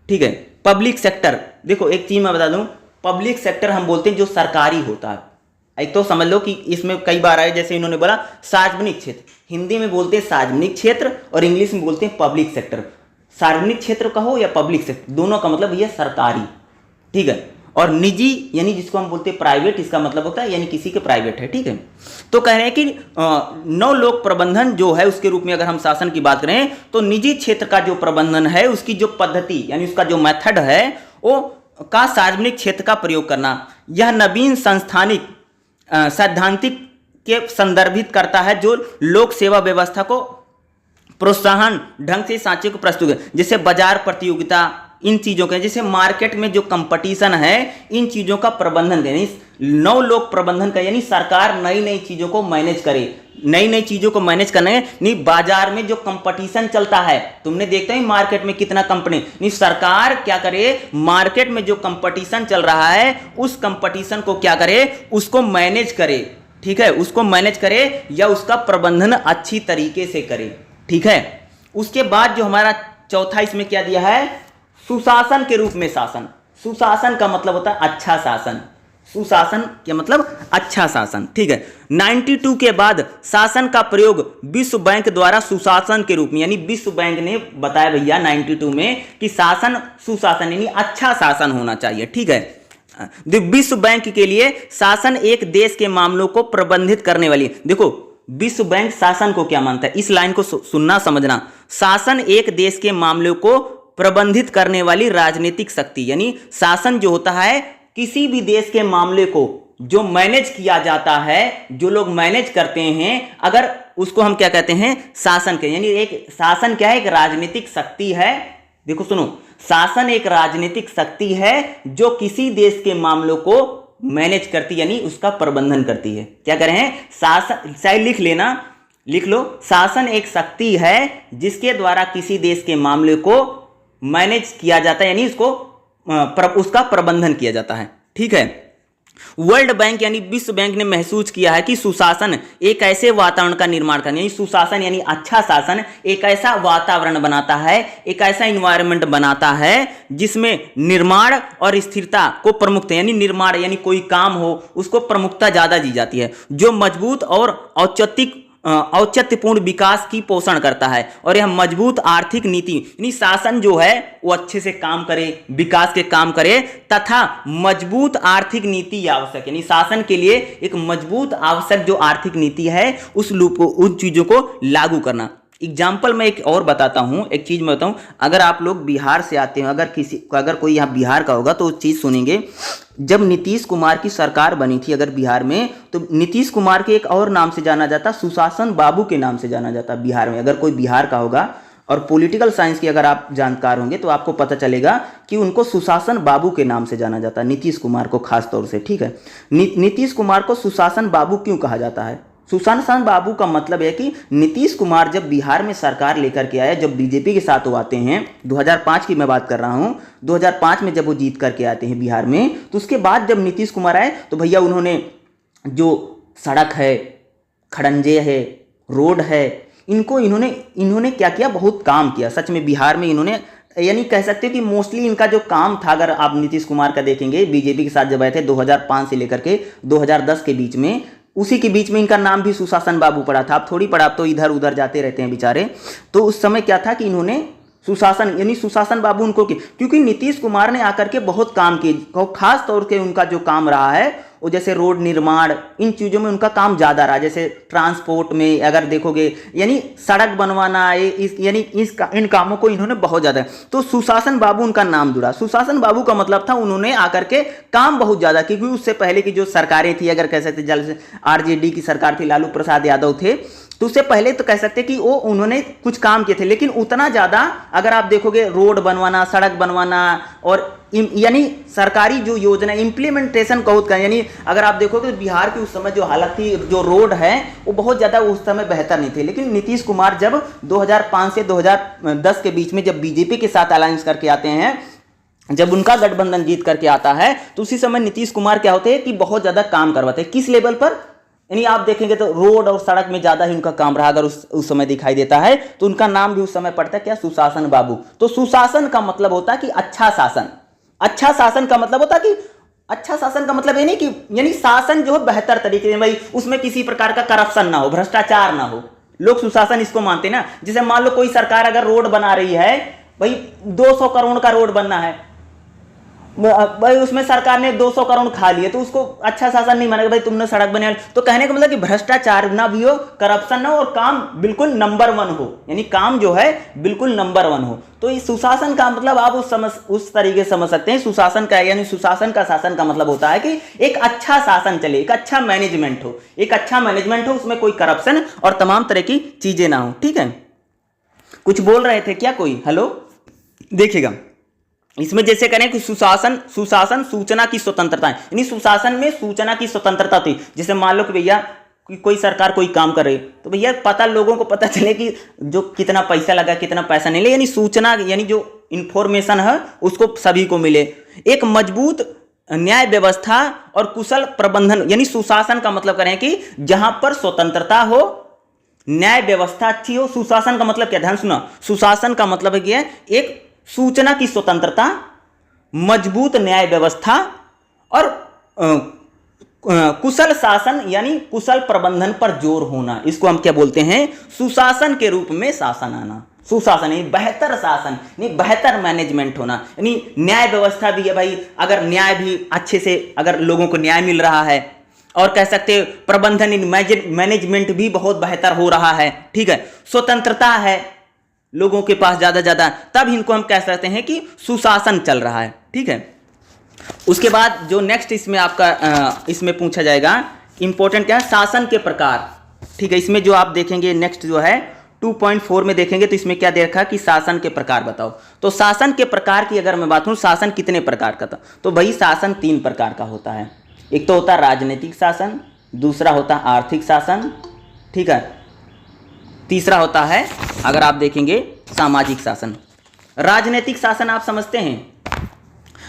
ठीक है। पब्लिक सेक्टर, देखो एक चीज मैं बता दूं, पब्लिक सेक्टर हम बोलते हैं जो सरकारी होता है। एक तो समझ लो कि इसमें कई बार आए, जैसे इन्होंने बोला सार्वजनिक क्षेत्र, हिंदी में बोलते हैं सार्वजनिक क्षेत्र और इंग्लिश में बोलते हैं पब्लिक सेक्टर। सार्वजनिक क्षेत्र कहो या पब्लिक सेक्टर, दोनों का मतलब ये सरकारी। ठीक है। और निजी यानी जिसको हम बोलते हैं प्राइवेट, इसका मतलब होता है यानी किसी के प्राइवेट है। ठीक है। तो कह रहे हैं कि नौ लोक प्रबंधन जो है उसके रूप में अगर हम शासन की बात करें तो निजी क्षेत्र का जो प्रबंधन है उसकी जो पद्धति यानी उसका जो मेथड है वो का सार्वजनिक क्षेत्र का प्रयोग करना, यह नवीन संस्थानिक सैद्धांतिक के संदर्भित करता है जो लोक सेवा व्यवस्था को प्रोत्साहन ढंग से सांचे को प्रस्तुत है। जैसे बाजार प्रतियोगिता, इन चीजों के, जैसे मार्केट में जो कंपटीशन है, इन चीजों का प्रबंधन करें। नौ लोक प्रबंधन का यानी सरकार नई नई चीजों को मैनेज करे, नई नई चीजों को मैनेज करना है। नहीं, बाजार में जो कंपटीशन चलता है, तुमने देखते हैं मार्केट में कितना कंपनी, नहीं सरकार क्या करे, मार्केट में जो कंपटीशन चल रहा है उस कंपटीशन को क्या करे, उसको मैनेज करे। ठीक है। उसको मैनेज करे या उसका प्रबंधन अच्छी तरीके से करे। ठीक है। उसके बाद जो हमारा चौथा इसमें क्या दिया है, सुशासन के रूप में शासन। सुशासन का मतलब होता है अच्छा शासन। सुशासन के मतलब अच्छा शासन। ठीक है। 92 के बाद शासन का प्रयोग विश्व बैंक द्वारा सुशासन के रूप में, यानी विश्व बैंक ने बताया भैया 92 में कि शासन सुशासन यानी अच्छा शासन होना चाहिए। ठीक है। विश्व बैंक के लिए शासन एक देश के मामलों को प्रबंधित करने वाली, देखो विश्व बैंक शासन को क्या मानता है, इस लाइन को सुनना समझना। शासन एक देश के मामलों को प्रबंधित करने वाली राजनीतिक शक्ति, यानी शासन जो होता है किसी भी देश के मामले को जो मैनेज किया जाता है, जो लोग मैनेज करते हैं, अगर उसको हम क्या कहते हैं, शासन के, यानी एक शासन क्या है, एक राजनीतिक शक्ति है। देखो सुनो, शासन एक राजनीतिक शक्ति है जो किसी देश के मामलों को मैनेज करती यानी उसका प्रबंधन करती है। क्या कह रहे हैं, शासन, शायद लिख लेना, लिख लो, शासन एक शक्ति है जिसके द्वारा किसी देश के मामले को मैनेज किया जाता है, यानी उसको उसका प्रबंधन किया जाता है। ठीक है। वर्ल्ड बैंक यानी विश्व बैंक ने महसूस किया है कि सुशासन एक ऐसे वातावरण का निर्माण करना, यानी सुशासन यानी अच्छा शासन एक ऐसा वातावरण बनाता है, एक ऐसा इन्वायरमेंट बनाता है जिसमें निर्माण और स्थिरता को प्रमुखता, यानी निर्माण यानी कोई काम हो उसको प्रमुखता ज्यादा दी जाती है, जो मजबूत और औचित्यपूर्ण विकास की पोषण करता है। और यह मजबूत आर्थिक नीति यानी शासन जो है वो अच्छे से काम करे, विकास के काम करे, तथा मजबूत आर्थिक नीति आवश्यक, यानी शासन के लिए एक मजबूत आवश्यक जो आर्थिक नीति है उस चीजों को लागू करना। एग्जाम्पल मैं एक और बताता हूँ, एक चीज़ मैं बताऊँ, अगर आप लोग बिहार से आते हो, अगर कोई यहाँ बिहार का होगा तो चीज़ सुनेंगे। जब नीतीश कुमार की सरकार बनी थी अगर बिहार में, तो नीतीश कुमार के एक और नाम से जाना जाता, सुशासन बाबू के नाम से जाना जाता बिहार में। अगर कोई बिहार का होगा और पॉलिटिकल साइंस की अगर आप जानकार होंगे तो आपको पता चलेगा कि उनको सुशासन बाबू के नाम से जाना जाता है, नीतीश कुमार को खास तौर से। ठीक है, नीतीश कुमार को सुशासन बाबू क्यों कहा जाता है? सुशासन बाबू का मतलब है कि नीतीश कुमार जब बिहार में सरकार लेकर के आए, जब बीजेपी के साथ वो आते हैं, 2005 की मैं बात कर रहा हूँ, 2005 में जब वो जीत करके आते हैं बिहार में, तो उसके बाद जब नीतीश कुमार आए तो भैया उन्होंने जो सड़क है, खड़ंजे है, रोड है, इन्होंने क्या किया, बहुत काम किया सच में बिहार में। इन्होंने यानी कह सकते हो कि मोस्टली इनका जो काम था, अगर आप नीतीश कुमार का देखेंगे बीजेपी के साथ जब आए थे 2005 से लेकर के 2010 के बीच में, उसी के बीच में इनका नाम भी सुशासन बाबू पड़ा था। आप थोड़ी पड़ा, आप तो इधर उधर जाते रहते हैं बेचारे। तो उस समय क्या था कि इन्होंने सुशासन यानी सुशासन बाबू उनको क्योंकि नीतीश कुमार ने आकर के बहुत काम किए, खास तौर से उनका जो काम रहा है वो जैसे रोड निर्माण, इन चीज़ों में उनका काम ज़्यादा रहा। जैसे ट्रांसपोर्ट में अगर देखोगे, यानी सड़क बनवाना, इन कामों को इन्होंने बहुत ज़्यादा, तो सुशासन बाबू उनका नाम जुड़ा। सुशासन बाबू का मतलब था उन्होंने आकर के काम बहुत ज़्यादा, क्योंकि उससे पहले की जो सरकारें थी, अगर कह सकते जल आरजेडी की सरकार थी, लालू प्रसाद यादव थे, तो उससे पहले तो कह सकते कि वो उन्होंने कुछ काम किए थे, लेकिन उतना ज़्यादा अगर आप देखोगे रोड बनवाना, सड़क बनवाना और यानी सरकारी जो योजना इम्प्लीमेंटेशन बहुत का, यानी अगर आप देखोगे तो बिहार की उस समय जो हालत थी, जो रोड है वो बहुत ज़्यादा उस समय बेहतर नहीं थे। लेकिन नीतीश कुमार जब 2005 से 2010 के बीच में जब बीजेपी के साथ अलायंस करके आते हैं, जब उनका गठबंधन जीत करके आता है, तो उसी समय नीतीश कुमार क्या होते हैं कि बहुत ज़्यादा काम करवाते हैं। किस लेवल पर? यानी आप देखेंगे तो रोड और सड़क में ज़्यादा ही उनका काम रहा। अगर उस समय दिखाई देता है तो उनका नाम भी उस समय पड़ता है क्या? सुशासन बाबू। तो सुशासन का मतलब होता है कि अच्छा शासन। अच्छा शासन का मतलब होता है कि अच्छा शासन का मतलब ये नहीं कि यानी शासन जो है बेहतर तरीके से, भाई उसमें किसी प्रकार का करप्शन ना हो, भ्रष्टाचार ना हो। लोग सुशासन इसको मानते हैं ना। जैसे मान लो कोई सरकार अगर रोड बना रही है, भाई 200 करोड़ का रोड बनना है, भाई उसमें सरकार ने 200 करोड़ खा लिए, तो उसको अच्छा शासन नहीं मानेगा। भाई तुमने सड़क बनाई, तो कहने का मतलब कि भ्रष्टाचार ना भी हो, करप्शन ना हो और काम बिल्कुल नंबर 1 हो, यानी काम जो है बिल्कुल नंबर 1 हो। तो इस सुशासन का मतलब आप उस तरीके से समझ सकते हैं। सुशासन का यानी सुशासन का शासन का मतलब होता है कि एक अच्छा शासन चले, एक अच्छा मैनेजमेंट हो, एक अच्छा मैनेजमेंट हो, उसमें कोई करप्शन और तमाम तरह की चीजें ना हो। ठीक है, कुछ बोल रहे थे क्या कोई? हेलो, देखिएगा इसमें जैसे करें कि सुशासन सूचना की स्वतंत्रता है, यानी सुशासन में सूचना की स्वतंत्रता थी। जैसे मान लो कि भैया कोई सरकार कोई काम कर रही, तो भैया पता लोगों को पता चले कि जो कितना पैसा लगा, कितना पैसा नहीं ले, यानी सूचना यानी जो इंफॉर्मेशन है उसको सभी को मिले। एक मजबूत न्याय व्यवस्था और कुशल प्रबंधन, यानी सुशासन का मतलब करें कि जहां पर स्वतंत्रता हो, न्याय व्यवस्था अच्छी हो। सुशासन का मतलब क्या? ध्यान सुना, सुशासन का मतलब है कि एक सूचना की स्वतंत्रता, मजबूत न्याय व्यवस्था और कुशल शासन यानी कुशल प्रबंधन पर जोर होना। इसको हम क्या बोलते हैं? सुशासन के रूप में शासन आना। सुशासन यानी बेहतर शासन, नहीं बेहतर मैनेजमेंट होना, यानी न्याय व्यवस्था भी है भाई, अगर न्याय भी अच्छे से अगर लोगों को न्याय मिल रहा है, और कह सकते हैं प्रबंधन मैनेजमेंट भी बहुत बेहतर हो रहा है। ठीक है, स्वतंत्रता है लोगों के पास ज्यादा, तब इनको हम कह सकते हैं कि सुशासन चल रहा है। ठीक है, उसके बाद जो नेक्स्ट इसमें आपका इसमें पूछा जाएगा इंपॉर्टेंट क्या है? शासन के प्रकार। ठीक है, इसमें जो आप देखेंगे नेक्स्ट जो है 2.4 में देखेंगे तो इसमें क्या दे रखा कि शासन के प्रकार बताओ। तो शासन के प्रकार की अगर मैं बात करूं, शासन कितने प्रकार का था, तो भाई शासन 3 प्रकार का होता है। एक तो होता है राजनीतिक शासन, दूसरा होता है आर्थिक शासन, ठीक है, तीसरा होता है अगर आप देखेंगे सामाजिक शासन। राजनीतिक शासन आप समझते हैं?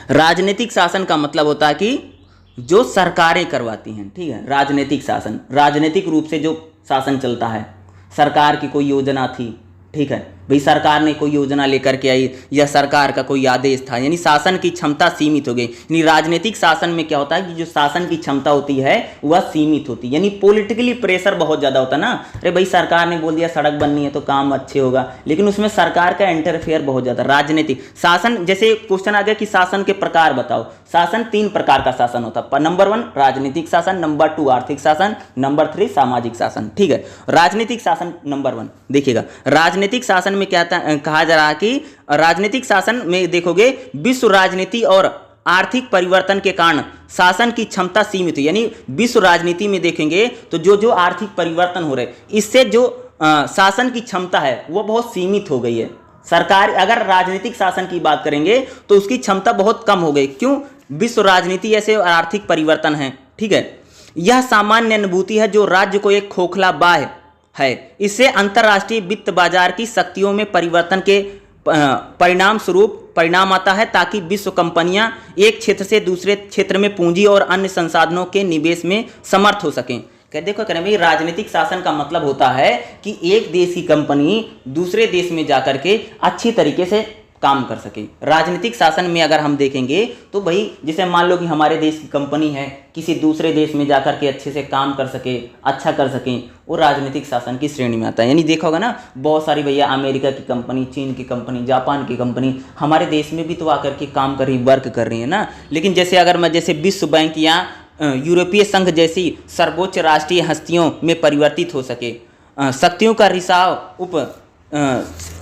राजनीतिक शासन का मतलब होता है कि जो सरकारें करवाती हैं। ठीक है, राजनीतिक शासन, राजनीतिक रूप से जो शासन चलता है, सरकार की कोई योजना थी, ठीक है, भाई सरकार ने कोई योजना लेकर के आई या सरकार का कोई आदेश था, यानी शासन की क्षमता सीमित हो गई। यानी राजनीतिक शासन में क्या होता है कि जो शासन की क्षमता होती है वह सीमित होती है, यानी पॉलिटिकली प्रेशर बहुत ज़्यादा होता है ना। अरे भाई सरकार ने बोल दिया सड़क बननी है तो काम अच्छे होगा, लेकिन उसमें सरकार का इंटरफेयर बहुत ज़्यादा। राजनीतिक शासन, जैसे क्वेश्चन आ गया कि शासन के प्रकार बताओ, शासन 3 प्रकार का शासन होता है। नंबर 1 राजनीतिक शासन, नंबर 2 आर्थिक शासन, नंबर 3 सामाजिक शासन। ठीक है, राजनीतिक शासन नंबर 1 देखिएगा। राजनीतिक शासन में क्या कहा जा रहा है कि राजनीतिक शासन में देखोगे विश्व राजनीति और आर्थिक परिवर्तन के कारण शासन की क्षमता सीमित है। यानी विश्व राजनीति में देखेंगे तो जो जो आर्थिक परिवर्तन हो रहे इससे जो शासन की क्षमता है वो बहुत सीमित हो गई है। सरकार अगर राजनीतिक शासन की बात करेंगे तो उसकी क्षमता बहुत कम हो गई। क्यों? विश्व राजनीति ऐसे आर्थिक परिवर्तन है। ठीक है, यह सामान्य अनुभूति है जो राज्य को एक खोखला बाह्य है। इससे अंतर्राष्ट्रीय वित्त बाजार की शक्तियों में परिवर्तन के परिणाम स्वरूप परिणाम आता है, ताकि विश्व कंपनियां एक क्षेत्र से दूसरे क्षेत्र में पूंजी और अन्य संसाधनों के निवेश में समर्थ हो सकें। देखो करें भाई, राजनीतिक शासन का मतलब होता है कि एक देश की कंपनी दूसरे देश में जाकर के अच्छी तरीके से काम कर सके। राजनीतिक शासन में अगर हम देखेंगे तो भाई जैसे मान लो कि हमारे देश की कंपनी है, किसी दूसरे देश में जाकर के अच्छे से काम कर सके, अच्छा कर सकें, वो राजनीतिक शासन की श्रेणी में आता है। यानी देखा होगा ना, बहुत सारी भैया अमेरिका की कंपनी, चीन की कंपनी, जापान की कंपनी हमारे देश में भी तो आकर के काम कर रही, वर्क कर रही है ना। लेकिन जैसे अगर मैं जैसे विश्व बैंक या यूरोपीय संघ जैसी सर्वोच्च राष्ट्रीय हस्तियों में परिवर्तित हो सके, शक्तियों का रिसाव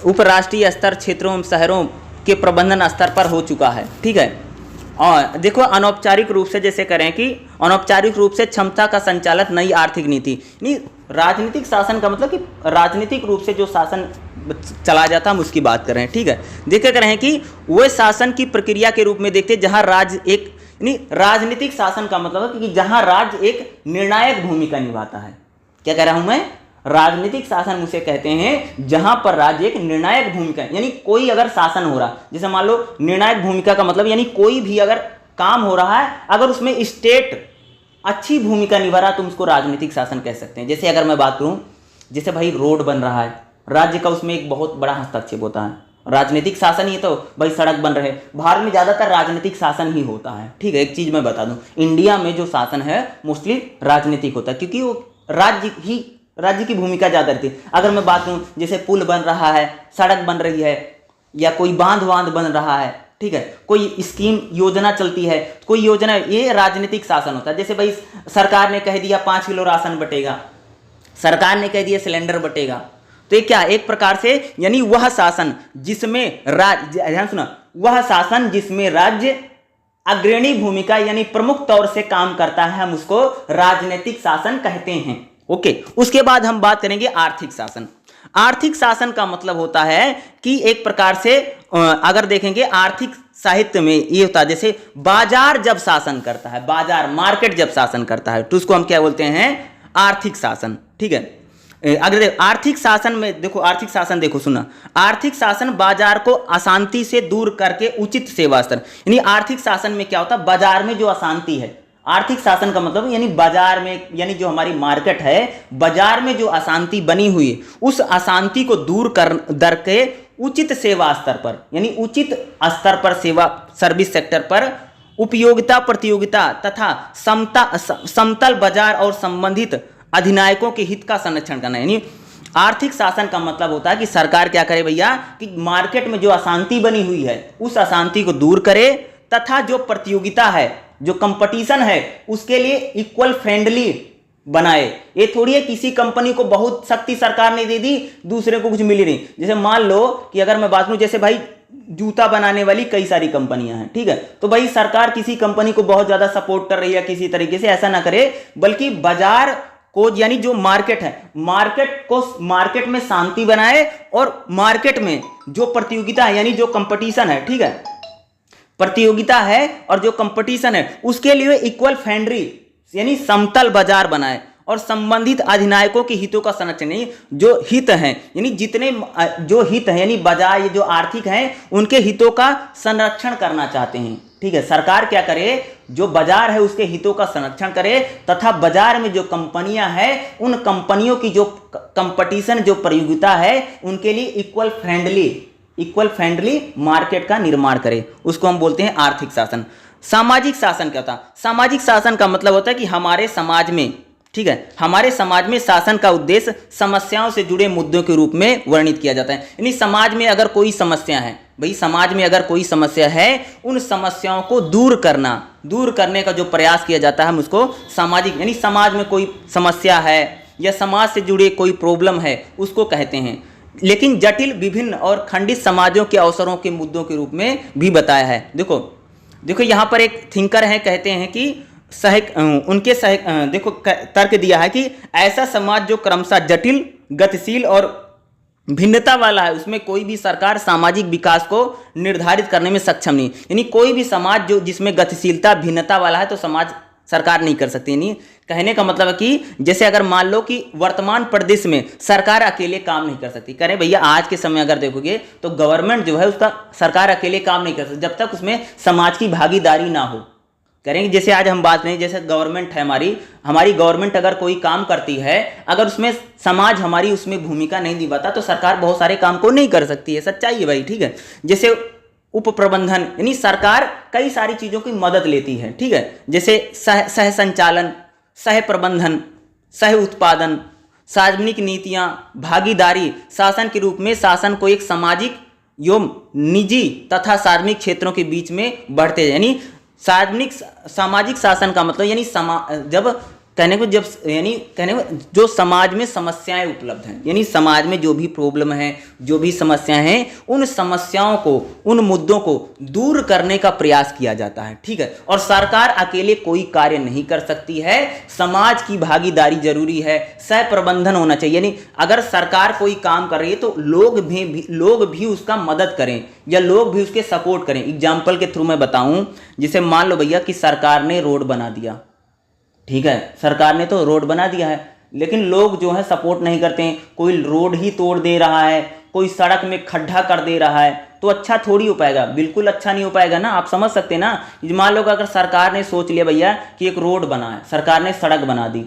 उपराष्ट्रीय स्तर, क्षेत्रों, शहरों के प्रबंधन स्तर पर हो चुका है। ठीक है, और देखो अनौपचारिक रूप से जैसे करें कि अनौपचारिक रूप से क्षमता का संचालन नई आर्थिक नीति, नहीं राजनीतिक शासन का मतलब कि राजनीतिक रूप से जो शासन चला जाता हम उसकी बात कर रहे हैं। ठीक है, देखे कर रहे हैं कि वह शासन की प्रक्रिया के रूप में देखते जहां राज्य एक, नहीं राजनीतिक शासन का मतलब है कि जहां राज्य एक निर्णायक भूमिका निभाता है। क्या कह रहा हूं मैं? राजनीतिक शासन उसे कहते हैं जहां पर राज्य एक निर्णायक भूमिका, यानी कोई अगर शासन हो रहा, जैसे मान लो निर्णायक भूमिका का मतलब यानी कोई भी अगर काम हो रहा है, अगर उसमें स्टेट अच्छी भूमिका निभा रहा तो उसको राजनीतिक शासन कह सकते हैं। जैसे अगर मैं बात करूं, जैसे भाई रोड बन रहा है, राज्य का उसमें एक बहुत बड़ा हस्तक्षेप होता है, राजनीतिक शासन ही तो भाई सड़क बन रहे। भारत में ज्यादातर राजनीतिक शासन ही होता है। ठीक है, एक चीज मैं बता दूं, इंडिया में जो शासन है मोस्टली राजनीतिक होता है, क्योंकि वो राज्य की भूमिका ज्यादा रहती है। अगर मैं बात करूं जैसे पुल बन रहा है, सड़क बन रही है, या कोई बांध बन रहा है, ठीक है, कोई स्कीम योजना चलती है, कोई योजना, ये राजनीतिक शासन होता है। जैसे भाई सरकार ने कह दिया 5 किलो राशन बटेगा, सरकार ने कह दिया सिलेंडर बटेगा, तो ये क्या एक प्रकार से, यानी वह शासन जिसमें ध्यान सुना, वह शासन जिसमें राज्य अग्रणी भूमिका यानी प्रमुख तौर से काम करता है, हम उसको राजनीतिक शासन कहते हैं। ओके, उसके बाद हम बात करेंगे आर्थिक शासन। आर्थिक शासन का मतलब होता है कि एक प्रकार से अगर देखेंगे आर्थिक साहित्य में ये होता है, जैसे बाजार जब शासन करता है, बाजार मार्केट जब शासन करता है तो उसको हम क्या बोलते हैं? आर्थिक शासन। ठीक है, अगर आर्थिक शासन में देखो, आर्थिक शासन देखो सुना, आर्थिक शासन बाजार को अशांति से दूर करके उचित सेवा स्तर, यानी आर्थिक शासन में क्या होता है? बाजार में जो अशांति है, आर्थिक शासन का मतलब यानी बाजार में, यानी जो हमारी मार्केट है, बाजार में जो अशांति बनी हुई है उस अशांति को दूर कर के उचित सेवा स्तर पर, यानी उचित स्तर पर सेवा सर्विस सेक्टर पर उपयोगिता, प्रतियोगिता तथा समतल बाजार और संबंधित अधिनायकों के हित का संरक्षण करना। यानी आर्थिक शासन का मतलब होता है कि सरकार क्या करे भैया कि मार्केट में जो अशांति बनी हुई है उस अशांति को दूर करे, तथा जो प्रतियोगिता है, जो कंपटीशन है, उसके लिए इक्वल फ्रेंडली बनाए। ये थोड़ी है किसी कंपनी को बहुत शक्ति सरकार ने दे दी, दूसरे को कुछ मिली नहीं। जैसे मान लो कि अगर मैं बात करूं, जैसे भाई जूता बनाने वाली कई सारी कंपनियां हैं, ठीक है, तो भाई सरकार किसी कंपनी को बहुत ज्यादा सपोर्ट कर रही है किसी तरीके से, ऐसा ना करे, बल्कि बाजार को, यानी जो मार्केट है, मार्केट में शांति बनाए, और मार्केट में जो प्रतियोगिता है, यानी जो कंपटीशन है, ठीक है, प्रतियोगिता है और जो कंपटीशन है, उसके लिए इक्वल फ्रेंडली यानी समतल बाजार बनाए, और संबंधित अधिनायकों के हितों का संरक्षण, यानी जो हित हैं, यानी जितने जो हित हैं, यानी बाजार ये जो आर्थिक हैं, उनके हितों का संरक्षण करना चाहते हैं। ठीक है, सरकार क्या करे, जो बाजार है उसके हितों का संरक्षण करे तथा बाजार में जो कंपनियां हैं उन कंपनियों की जो कंपटीशन, जो प्रतियोगिता है उनके लिए इक्वल फ्रेंडली मार्केट का निर्माण करे, उसको हम बोलते हैं आर्थिक शासन। सामाजिक शासन क्या होता है? सामाजिक शासन का मतलब होता है कि हमारे समाज में, ठीक है, हमारे समाज में शासन का उद्देश्य समस्याओं से जुड़े मुद्दों के रूप में वर्णित किया जाता है। यानी समाज में अगर कोई समस्या है, भाई समाज में अगर कोई समस्या है, उन समस्याओं को दूर करने का जो प्रयास किया जाता है हम उसको सामाजिक, यानी समाज में कोई समस्या है या समाज से जुड़े कोई प्रॉब्लम है उसको कहते हैं। लेकिन जटिल, विभिन्न और खंडित समाजों के अवसरों के मुद्दों के रूप में भी बताया है। देखो यहाँ पर एक थिंकर है, कहते हैं कि देखो तर्क दिया है कि ऐसा समाज जो क्रमशः जटिल, गतिशील और भिन्नता वाला है, उसमें कोई भी सरकार सामाजिक विकास को निर्धारित करने में सक्षम नहीं। यानी कोई भी समाज जो जिसमें गतिशीलता, भिन्नता वाला है तो समाज सरकार नहीं कर सकती। नहीं, कहने का मतलब है कि जैसे अगर मान लो कि वर्तमान प्रदेश में सरकार अकेले काम नहीं कर सकती। करें भैया, आज के समय अगर देखोगे तो गवर्नमेंट जो है उसका सरकार अकेले काम नहीं कर सकती जब तक उसमें समाज की भागीदारी ना हो। करेंगे, जैसे आज हम बात करें, जैसे गवर्नमेंट है हमारी गवर्नमेंट अगर कोई काम करती है, अगर उसमें समाज हमारी उसमें भूमिका नहीं निभाता तो सरकार बहुत सारे काम को नहीं कर सकती है, सच्चाई है भाई, ठीक है। जैसे उप प्रबंधन, यानी सरकार कई सारी चीज़ों की मदद लेती है, ठीक है, जैसे सह संचालन, सह प्रबंधन, सह उत्पादन, सार्वजनिक नीतियाँ, भागीदारी शासन के रूप में शासन को एक सामाजिक एवं निजी तथा सार्वजनिक क्षेत्रों के बीच में बढ़ते, यानी सामाजिक शासन का मतलब यानी जो समाज में समस्याएं उपलब्ध हैं, यानी समाज में जो भी प्रॉब्लम है, जो भी समस्याएं हैं, उन समस्याओं को, उन मुद्दों को दूर करने का प्रयास किया जाता है, ठीक है। और सरकार अकेले कोई कार्य नहीं कर सकती है, समाज की भागीदारी जरूरी है, सह प्रबंधन होना चाहिए। यानी अगर सरकार कोई काम कर रही है तो लोग भी उसका मदद करें या लोग भी उसके सपोर्ट करें। एग्जाम्पल के थ्रू मैं बताऊं, जैसे मान लो भैया कि सरकार ने रोड बना दिया, ठीक है, सरकार ने तो रोड बना दिया है, लेकिन लोग जो है सपोर्ट नहीं करते हैं। कोई रोड ही तोड़ दे रहा है, कोई सड़क में खड्डा कर दे रहा है, तो अच्छा थोड़ी हो पाएगा, बिल्कुल अच्छा नहीं हो पाएगा ना। आप समझ सकते हैं ना। मान लो अगर सरकार ने सोच लिया भैया कि एक रोड बना है, सरकार ने सड़क बना दी,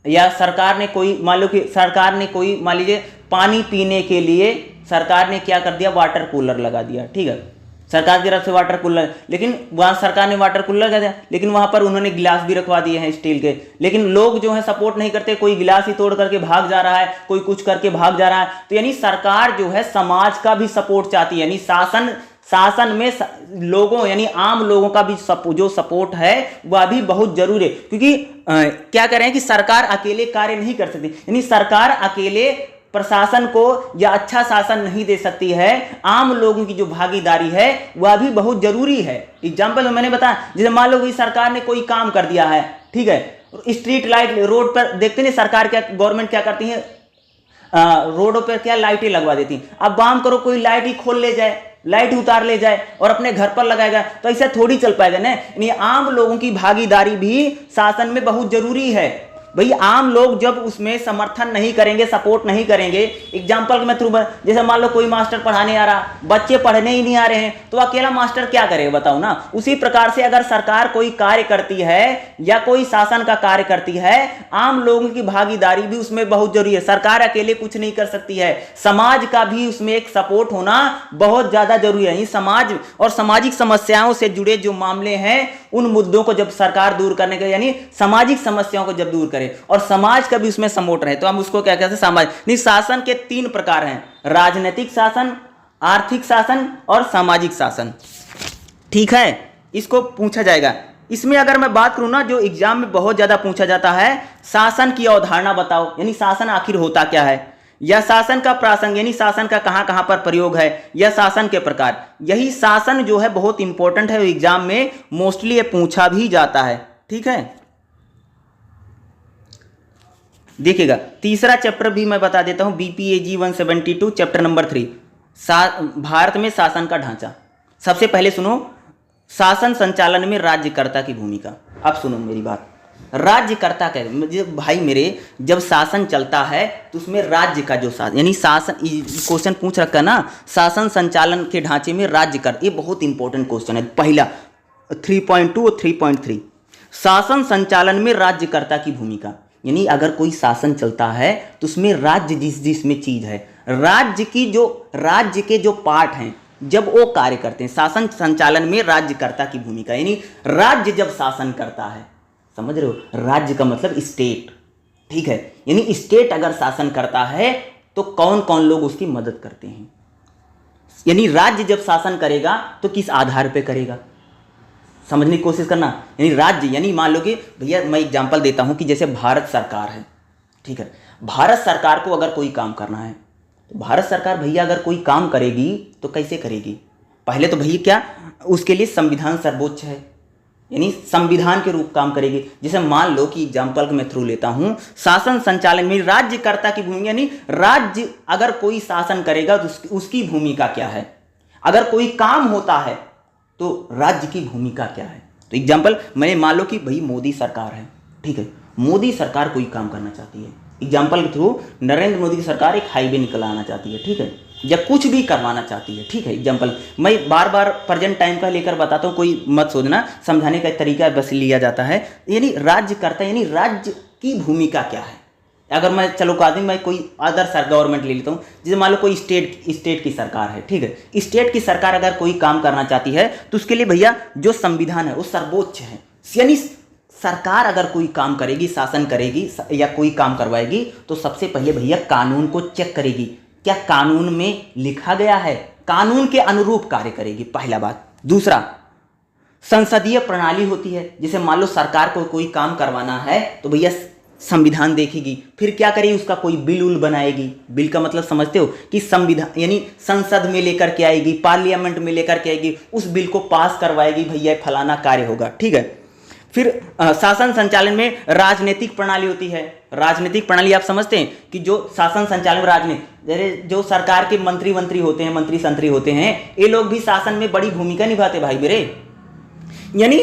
या सरकार ने कोई मान लीजिए पानी पीने के लिए सरकार ने क्या कर दिया, वाटर कूलर लगा दिया, ठीक है, सरकार की तरफ से वाटर कूलर, लेकिन वहाँ सरकार ने वाटर कूलर लगा दिया, लेकिन वहाँ पर उन्होंने गिलास भी रखवा दिए हैं स्टील के, लेकिन लोग जो है सपोर्ट नहीं करते, कोई गिलास ही तोड़ करके भाग जा रहा है, कोई कुछ करके भाग जा रहा है। तो यानी सरकार जो है समाज का भी सपोर्ट चाहती है, यानी शासन में लोगों, यानी आम लोगों का भी जो सपोर्ट है वह भी बहुत जरूरी है। क्योंकि क्या करें कि सरकार अकेले कार्य नहीं कर सकती, यानी सरकार अकेले प्रशासन को या अच्छा शासन नहीं दे सकती है, आम लोगों की जो भागीदारी है वह भी बहुत जरूरी है। एग्जाम्पल मैंने बताया, जैसे मान लो कि सरकार ने कोई काम कर दिया है, ठीक है, स्ट्रीट लाइट रोड पर देखते नहीं, गवर्नमेंट क्या करती है, रोडों पर क्या लाइटें लगवा देती हैं। अब काम करो कोई लाइट ही खोल ले जाए, लाइट उतार ले जाए और अपने घर पर लगाएगा, तो ऐसा थोड़ी चल पाएगा ना। यानी आम लोगों की भागीदारी भी शासन में बहुत जरूरी है। भाई आम लोग जब उसमें समर्थन नहीं करेंगे, सपोर्ट नहीं करेंगे, एग्जाम्पल में थ्रू, जैसे मान लो कोई मास्टर पढ़ाने आ रहा, बच्चे पढ़ने ही नहीं आ रहे हैं, तो अकेला मास्टर क्या करेगा बताओ ना। उसी प्रकार से अगर सरकार कोई कार्य करती है या कोई शासन का कार्य करती है, आम लोगों की भागीदारी भी उसमें बहुत जरूरी है। सरकार अकेले कुछ नहीं कर सकती है, समाज का भी उसमें एक सपोर्ट होना बहुत ज्यादा जरूरी है। समाज और सामाजिक समस्याओं से जुड़े जो मामले हैं, उन मुद्दों को जब सरकार दूर करने के, यानी सामाजिक समस्याओं को जब दूर करे और समाज का भी उसमें सपोर्ट रहे, तो हम उसको क्या कहते हैं, सामाजिक। शासन के 3 प्रकार हैं, राजनीतिक शासन, आर्थिक शासन और सामाजिक शासन, ठीक है। इसको पूछा जाएगा। इसमें अगर मैं बात करूं ना, जो एग्जाम में बहुत ज्यादा पूछा जाता है, शासन की अवधारणा बताओ, यानी शासन आखिर होता क्या है, या शासन का प्रासंग, यानी शासन का कहां कहां पर प्रयोग है, या शासन के प्रकार। यही शासन जो है बहुत इंपॉर्टेंट है, एग्जाम में मोस्टली ये पूछा भी जाता है, ठीक है। देखिएगा, तीसरा चैप्टर भी मैं बता देता हूं, BPAG 172 चैप्टर नंबर 3, भारत में शासन का ढांचा। सबसे पहले सुनो, शासन संचालन में राज्यकर्ता की भूमिका। अब सुनो मेरी बात, राज्यकर्ता क्या भाई मेरे, जब शासन चलता है तो उसमें राज्य का जो शासन, यानी शासन, क्वेश्चन पूछ रखा ना, शासन संचालन के ढांचे में राज्यकर्ता, ये बहुत इंपॉर्टेंट क्वेश्चन है। पहला 3.2 और 3.3 शासन संचालन में राज्यकर्ता की भूमिका। यानी अगर कोई शासन चलता है तो उसमें राज्य जिसमें चीज है, राज्य के जो पार्ट हैं जब वो कार्य करते हैं, शासन संचालन में राज्यकर्ता की भूमिका। यानी राज्य जब शासन करता है, समझ रहे हो, राज्य का मतलब स्टेट, ठीक है। यानी स्टेट अगर शासन करता है तो कौन कौन लोग उसकी मदद करते हैं। यानी राज्य जब शासन करेगा तो किस आधार पे करेगा, समझने की कोशिश करना। यानी राज्य, यानी मान लो कि भैया मैं एग्जांपल देता हूं कि जैसे भारत सरकार है, ठीक है। भारत सरकार को अगर कोई काम करना है तो भारत सरकार भैया अगर कोई काम करेगी तो कैसे करेगी, पहले तो भैया क्या उसके लिए संविधान सर्वोच्च है, यानी संविधान के रूप काम करेगी। जैसे मान लो कि एग्जाम्पल के मैं थ्रू लेता हूं, शासन संचालन में राज्यकर्ता की भूमिका, यानी राज्य अगर कोई शासन करेगा तो उसकी भूमिका क्या है, अगर कोई काम होता है तो राज्य की भूमिका क्या है। तो एग्जाम्पल मैंने मान लो कि भाई मोदी सरकार है, ठीक है, मोदी सरकार कोई काम करना चाहती है, एग्जाम्पल के थ्रू नरेंद्र मोदी की सरकार एक हाईवे निकलवाना चाहती है, ठीक है, या कुछ भी करवाना चाहती है, ठीक है। एग्जाम्पल मैं बार बार प्रेजेंट टाइम का लेकर बताता हूँ, कोई मत सोचना, समझाने का तरीका बस लिया जाता है। यानी राज्य करता है, यानी राज्य की भूमिका क्या है। अगर मैं चलो कहा दूँ, मैं कोई अदर गवर्नमेंट ले लेता हूँ, जैसे मान लो कोई स्टेट की सरकार है, ठीक है, स्टेट की सरकार अगर कोई काम करना चाहती है तो उसके लिए भैया जो संविधान है वो सर्वोच्च है। यानी सरकार अगर कोई काम करेगी, शासन करेगी या कोई काम करवाएगी तो सबसे पहले भैया कानून को चेक करेगी, क्या कानून में लिखा गया है, कानून के अनुरूप कार्य करेगी, पहला बात। दूसरा, संसदीय प्रणाली होती है, जैसे मान लो सरकार को कोई काम करवाना है तो भैया संविधान देखेगी, फिर क्या करेगी, उसका कोई बिल उल बनाएगी। बिल का मतलब समझते हो कि संविधान यानी संसद में लेकर के आएगी, पार्लियामेंट में लेकर के आएगी, उस बिल को पास करवाएगी, भैया फलाना कार्य होगा, ठीक है। फिर शासन संचालन में राजनीतिक प्रणाली होती है। राजनीतिक प्रणाली आप समझते हैं कि जो शासन संचालन में राजनीति, जो सरकार के मंत्री होते हैं, मंत्री संतरी होते हैं, ये लोग भी शासन में बड़ी भूमिका निभाते भाई मेरे। यानी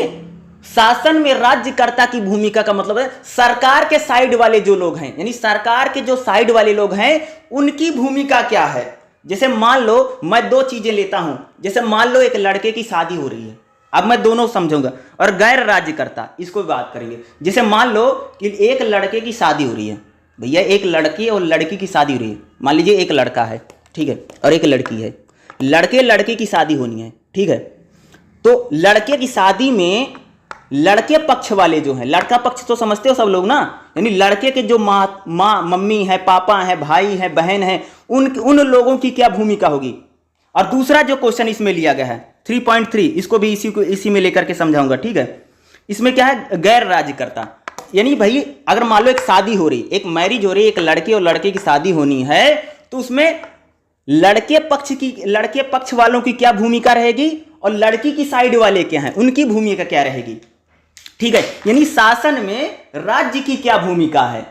शासन में राज्यकर्ता की भूमिका का मतलब है सरकार के साइड वाले जो लोग हैं, यानी सरकार के जो साइड वाले लोग हैं उनकी भूमिका क्या है। जैसे मान लो मैं दो चीजें लेता हूं, जैसे मान लो एक लड़के की शादी हो रही है, अब मैं दोनों समझूंगा, और गैर राज्यकर्ता इसको बात करेंगे। जैसे मान लो कि एक लड़के की शादी हो रही है, भैया एक लड़के और लड़की की शादी हो रही है, मान लीजिए एक लड़का है, ठीक है, और एक लड़की है, लड़के की शादी होनी है, ठीक है। तो लड़के की शादी में लड़के पक्ष वाले जो हैं, लड़का पक्ष तो समझते हो सब लोग ना, यानी लड़के के जो माँ मम्मी है, पापा है, भाई है, बहन है, उन लोगों की क्या भूमिका होगी। और दूसरा जो क्वेश्चन इसमें लिया गया है 3.3, इसको भी इसी में लेकर के समझाऊंगा, ठीक है। इसमें क्या है, गैर राज्यकर्ता, यानी भाई अगर मान लो एक शादी हो रही, एक मैरिज हो रही, एक लड़के और लड़के की शादी होनी है, तो उसमें लड़के पक्ष वालों की क्या भूमिका रहेगी और लड़की की साइड वाले क्या हैं उनकी भूमिका क्या रहेगी, ठीक है। यानी शासन में राज्य की क्या भूमिका है,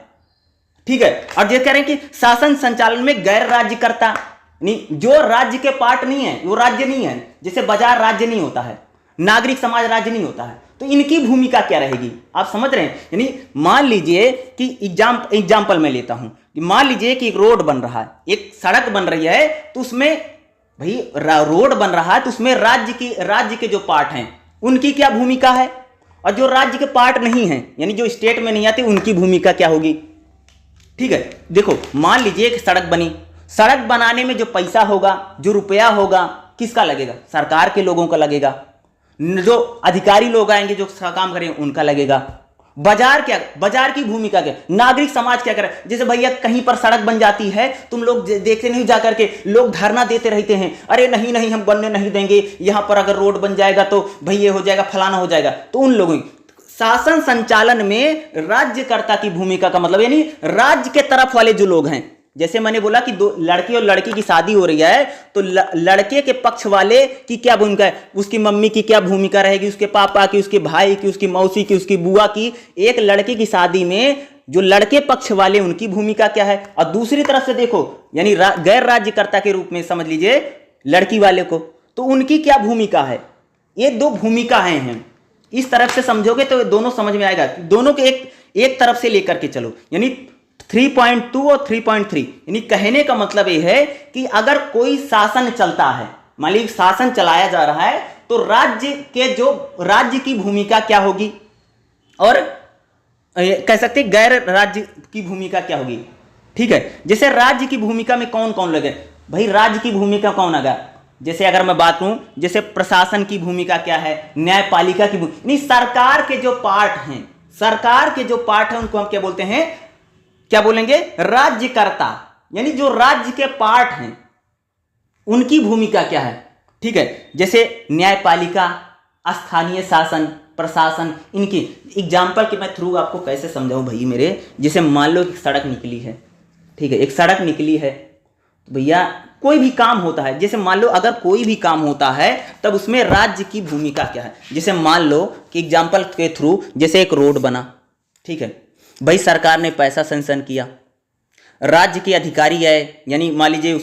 ठीक है। और जो कह रहे हैं कि शासन संचालन में गैर राज्यकर्ता, नहीं, जो राज्य के पार्ट नहीं है वो राज्य नहीं है, जैसे बाजार राज्य नहीं होता है, नागरिक समाज राज्य नहीं होता है, तो इनकी भूमिका क्या रहेगी, आप समझ रहे हैं। यानी मान लीजिए कि एग्जाम्पल मैं लेता हूं कि मान लीजिए कि एक रोड बन रहा है, एक सड़क बन रही है, तो उसमें भाई रोड बन रहा है तो उसमें राज्य के जो पार्ट हैं उनकी क्या भूमिका है, और जो राज्य के पार्ट नहीं है यानी जो स्टेट में नहीं आते उनकी भूमिका क्या होगी, ठीक है। देखो मान लीजिए एक सड़क बनी, सड़क बनाने में जो पैसा होगा, जो रुपया होगा, किसका लगेगा, सरकार के लोगों का लगेगा, जो अधिकारी लोग आएंगे जो काम करेंगे उनका लगेगा। बाजार की भूमिका क्या, नागरिक समाज क्या करे। जैसे भैया कहीं पर सड़क बन जाती है, तुम लोग देखते नहीं जाकर के लोग धरना देते रहते हैं, अरे नहीं हम बनने नहीं देंगे, यहां पर अगर रोड बन जाएगा तो भैया हो जाएगा, फलाना हो जाएगा। तो उन लोगों शासन संचालन में राज्यकर्ता की भूमिका का मतलब यानी राज्य के तरफ वाले जो लोग हैं, जैसे मैंने बोला कि दो लड़के और लड़की की शादी हो रही है, तो लड़के के पक्ष वाले की क्या भूमिका है, उसकी मम्मी की क्या भूमिका रहेगी, उसके पापा की, उसके भाई की, उसकी मौसी की, उसकी बुआ की। एक लड़के की शादी में जो लड़के पक्ष वाले उनकी भूमिका क्या है, और दूसरी तरफ से देखो यानी गैर राज्यकर्ता के रूप में समझ लीजिए लड़की वाले को, तो उनकी क्या भूमिका है। ये दो भूमिकाएं हैं, इस तरफ से समझोगे तो दोनों समझ में आएगा। दोनों के एक तरफ से लेकर के चलो, यानी 3.2 और 3.3, यानी कहने का मतलब यह है कि अगर कोई शासन चलता है, मान लीजिए शासन चलाया जा रहा है, तो राज्य की भूमिका क्या होगी, और कह सकते हैं गैर राज्य की भूमिका क्या होगी। ठीक है, जैसे राज्य की भूमिका में कौन कौन लगे भाई, राज्य की भूमिका कौन आगा, जैसे अगर मैं बात करूं, जैसे प्रशासन की भूमिका क्या है, न्यायपालिका की भूमिका, नहीं सरकार के जो पार्ट हैं, सरकार के जो पार्ट हैं उनको हम क्या बोलते हैं, क्या बोलेंगे, राज्यकर्ता, यानी जो राज्य के पार्ट हैं उनकी भूमिका क्या है। ठीक है, जैसे न्यायपालिका, स्थानीय शासन, प्रशासन, इनकी एग्जाम्पल के मैं थ्रू आपको कैसे समझाऊं भाई मेरे, जैसे मान लो एक सड़क निकली है, ठीक है, एक सड़क निकली है, तो भैया कोई भी काम होता है, जैसे मान लो अगर कोई भी काम होता है तब उसमें राज्य की भूमिका क्या है। जैसे मान लो कि एग्जाम्पल के थ्रू, जैसे एक रोड बना, ठीक है भाई, सरकार ने पैसा सैंक्शन किया, राज्य के अधिकारी आए, यानी मान लीजिए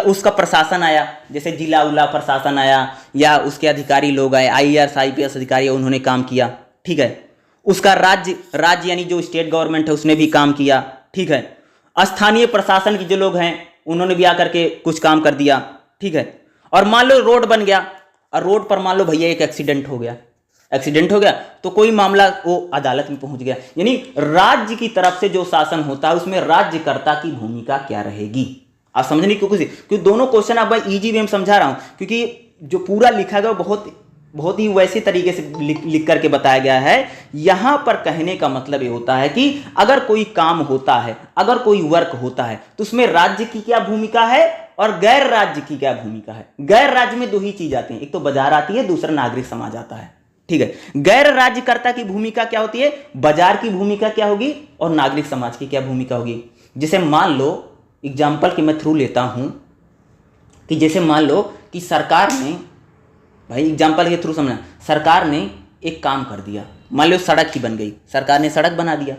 उसका प्रशासन आया, जैसे जिला उला प्रशासन आया या उसके अधिकारी लोग आए, IAS IPS अधिकारी, उन्होंने काम किया। ठीक है, उसका राज्य यानी जो स्टेट गवर्नमेंट है उसने भी काम किया। ठीक है, स्थानीय प्रशासन के जो लोग हैं उन्होंने भी आकर के कुछ काम कर दिया। ठीक है, और मान लो रोड बन गया, और रोड पर मान लो भैया एक एक्सीडेंट हो गया, तो कोई मामला वो अदालत में पहुंच गया, यानी राज्य की तरफ से जो शासन होता है उसमें राज्यकर्ता की भूमिका क्या रहेगी। आप समझने की कोशिश, क्योंकि दोनों क्वेश्चन आप भाई इजी वे में समझा रहा हूं, क्योंकि जो पूरा लिखा गया बहुत ही वैसे तरीके से लिख करके बताया गया है। यहां पर कहने का मतलब ये होता है कि अगर कोई काम होता है, अगर कोई वर्क होता है, तो उसमें राज्य की क्या भूमिका है और गैर राज्य की क्या भूमिका है। गैर राज्य में दो ही चीज आती है, एक तो बाजार आती है, दूसरा नागरिक समाज आता है। ठीक है, गैर राज्यकर्ता की भूमिका क्या होती है, बाजार की भूमिका क्या होगी और नागरिक समाज की क्या भूमिका होगी। जैसे मान लो एग्जाम्पल के मैं थ्रू लेता हूं कि जैसे मान लो कि सरकार ने, भाई एग्जाम्पल के थ्रू समझना, सरकार ने एक काम कर दिया, मान लो सड़क ही बन गई, सरकार ने सड़क बना दिया।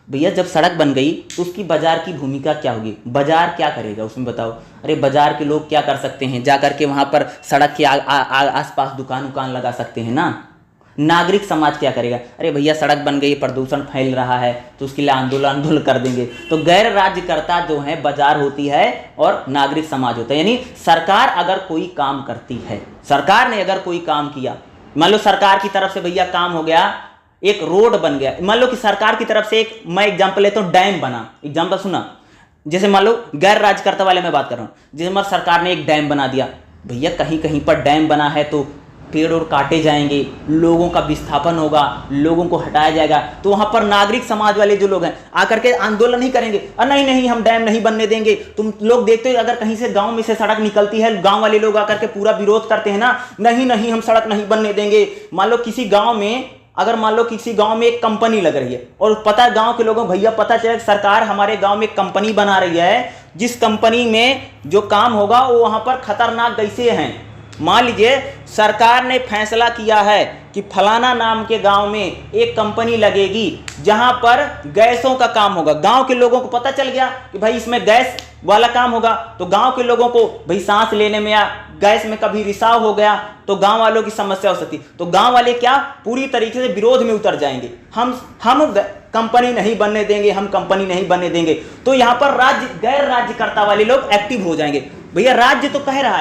भैया जब सड़क बन गई तो उसकी बाजार की भूमिका क्या होगी, बाजार क्या करेगा उसमें बताओ। अरे बाजार के लोग क्या कर सकते हैं, जा करके वहां पर सड़क के आसपास दुकान लगा सकते हैं ना। नागरिक समाज क्या करेगा, अरे भैया सड़क बन गई, प्रदूषण फैल रहा है, तो उसके लिए आंदोलन कर देंगे। तो गैर राज्यकर्ता जो है बाजार होती है और नागरिक समाज होता है। यानी सरकार अगर कोई काम करती है, सरकार ने अगर कोई काम किया, मान लो सरकार की तरफ से भैया काम हो गया, एक रोड बन गया, मान लो कि सरकार की तरफ से एक, मैं एग्जाम्पल लेता हूं, डैम बना, एग्जाम्पल सुना, जैसे मान लो गैर राज्यकर्ता वाले में बात कर रहा हूं, जैसे मान सरकार ने एक डैम बना दिया, भैया कहीं कहीं पर डैम बना है तो पेड़ और काटे जाएंगे, लोगों का विस्थापन होगा, लोगों को हटाया जाएगा, तो वहां पर नागरिक समाज वाले जो लोग हैं आकर के आंदोलन नहीं करेंगे, नहीं हम डैम नहीं बनने देंगे। तुम लोग देखते हो अगर कहीं से गांव में से सड़क निकलती है, गांव वाले लोग आकर के पूरा विरोध करते हैं ना, नहीं हम सड़क नहीं बनने देंगे। मान लो किसी गांव में, अगर मान लो किसी गांव में एक कंपनी लग रही है और पता है गांव के लोगों भैया पता चले सरकार हमारे गांव में एक कंपनी बना रही है, जिस कंपनी में जो काम होगा वो वहां पर खतरनाक गैसें हैं। मान लीजिए सरकार ने फैसला किया है कि फलाना नाम के गांव में एक कंपनी लगेगी जहां पर गैसों का काम होगा। गांव के लोगों को पता चल गया कि भाई इसमें गैस वाला काम होगा, तो गांव के लोगों को भाई सांस लेने में या गैस में कभी रिसाव हो गया तो गांव वालों की समस्या हो सकती, तो गांव वाले क्या पूरी तरीके से विरोध में उतर जाएंगे, हम कंपनी नहीं बनने देंगे, हम कंपनी नहीं बनने देंगे। तो यहां पर गैर राज्यकर्ता वाले लोग एक्टिव हो जाएंगे। भैया राज्य तो कह रहा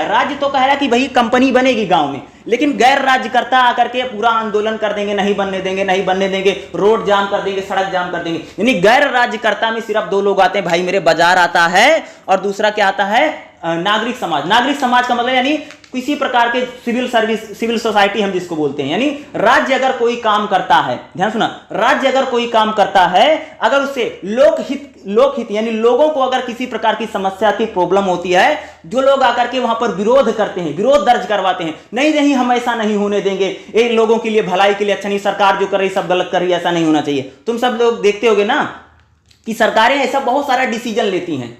है कि भाई कंपनी बनेगी गांव में, लेकिन गैर राज्यकर्ता आकर के पूरा आंदोलन कर देंगे, नहीं बनने देंगे, रोड जाम कर देंगे, सड़क जाम कर देंगे। यानी गैर राज्यकर्ता में सिर्फ दो लोग आते हैं भाई मेरे, बाजार आता है और दूसरा क्या आता है, नागरिक समाज। नागरिक समाज का मतलब यानी किसी प्रकार के सिविल सोसाइटी हम जिसको बोलते हैं। यानी राज्य अगर कोई काम करता है, ध्यान सुना, राज्य अगर कोई काम करता है, अगर उससे लोकहित यानी लोगों को अगर किसी प्रकार की समस्या की प्रॉब्लम होती है, जो लोग आकर के वहां पर विरोध करते हैं, विरोध दर्ज करवाते हैं, नहीं हम ऐसा नहीं होने देंगे, एक लोगों के लिए भलाई के लिए अच्छा नहीं, सरकार जो कर रही सब गलत कर रही है, ऐसा नहीं होना चाहिए। तुम सब लोग देखते होगे ना कि सरकारें ऐसा बहुत सारा डिसीजन लेती हैं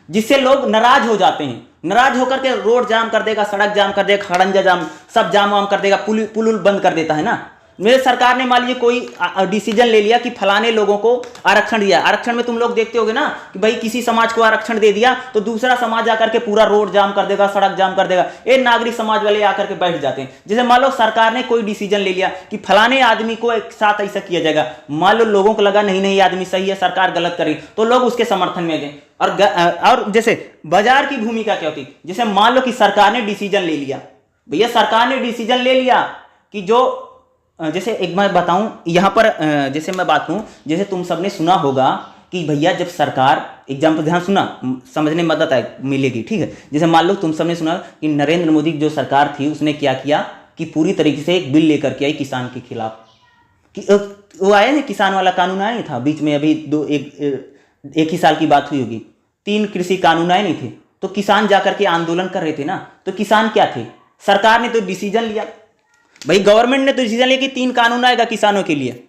जिससे लोग नाराज हो जाते हैं, नाराज होकर के रोड जाम कर देगा, सड़क जाम कर देगा, खड़ंजा जाम, सब जाम वाम कर देगा, पुल बंद कर देता है ना। मेरे सरकार ने मान लीजिए कोई डिसीजन ले लिया कि फलाने लोगों को आरक्षण दिया, आरक्षण में तुम लोग देखते होगे ना कि भाई किसी समाज को आरक्षण दे दिया तो दूसरा समाज आकर के पूरा रोड जाम कर देगा, सड़क जाम कर देगा, ये नागरिक समाज वाले आकर के बैठ जाते हैं। जैसे मान लो सरकार ने कोई डिसीजन ले लिया कि फलाने आदमी को एक साथ ऐसा किया जाएगा, मान लो लोगों को लगा नहीं आदमी सही है, सरकार गलत कर रही, तो लोग उसके समर्थन में गए। और जैसे बाजार की भूमिका क्या होती, जैसे मान लो कि सरकार ने डिसीजन ले लिया भैया सरकार ने डिसीजन ले लिया कि जो जैसे एक मैं बताऊं यहाँ पर, जैसे मैं बात करूं, जैसे तुम सबने सुना होगा कि भैया जब सरकार, एग्जाम्पल ध्यान सुना, समझने में मदद मिलेगी, ठीक है। जैसे मान लो तुम सबने सुना कि नरेंद्र मोदी की जो सरकार थी उसने क्या किया कि पूरी तरीके से एक बिल लेकर के आई किसान के खिलाफ, कि वो आया ना किसान वाला कानून आया नहीं था बीच में, अभी एक ही साल की बात हुई होगी, 3 कृषि कानून आए नहीं थे, तो किसान जाकर के आंदोलन कर रहे थे ना, तो किसान क्या थे, सरकार ने तो डिसीजन लिया, भाई गवर्नमेंट ने तो डिसीजन लिया कि 3 कानून आएगा किसानों के लिए,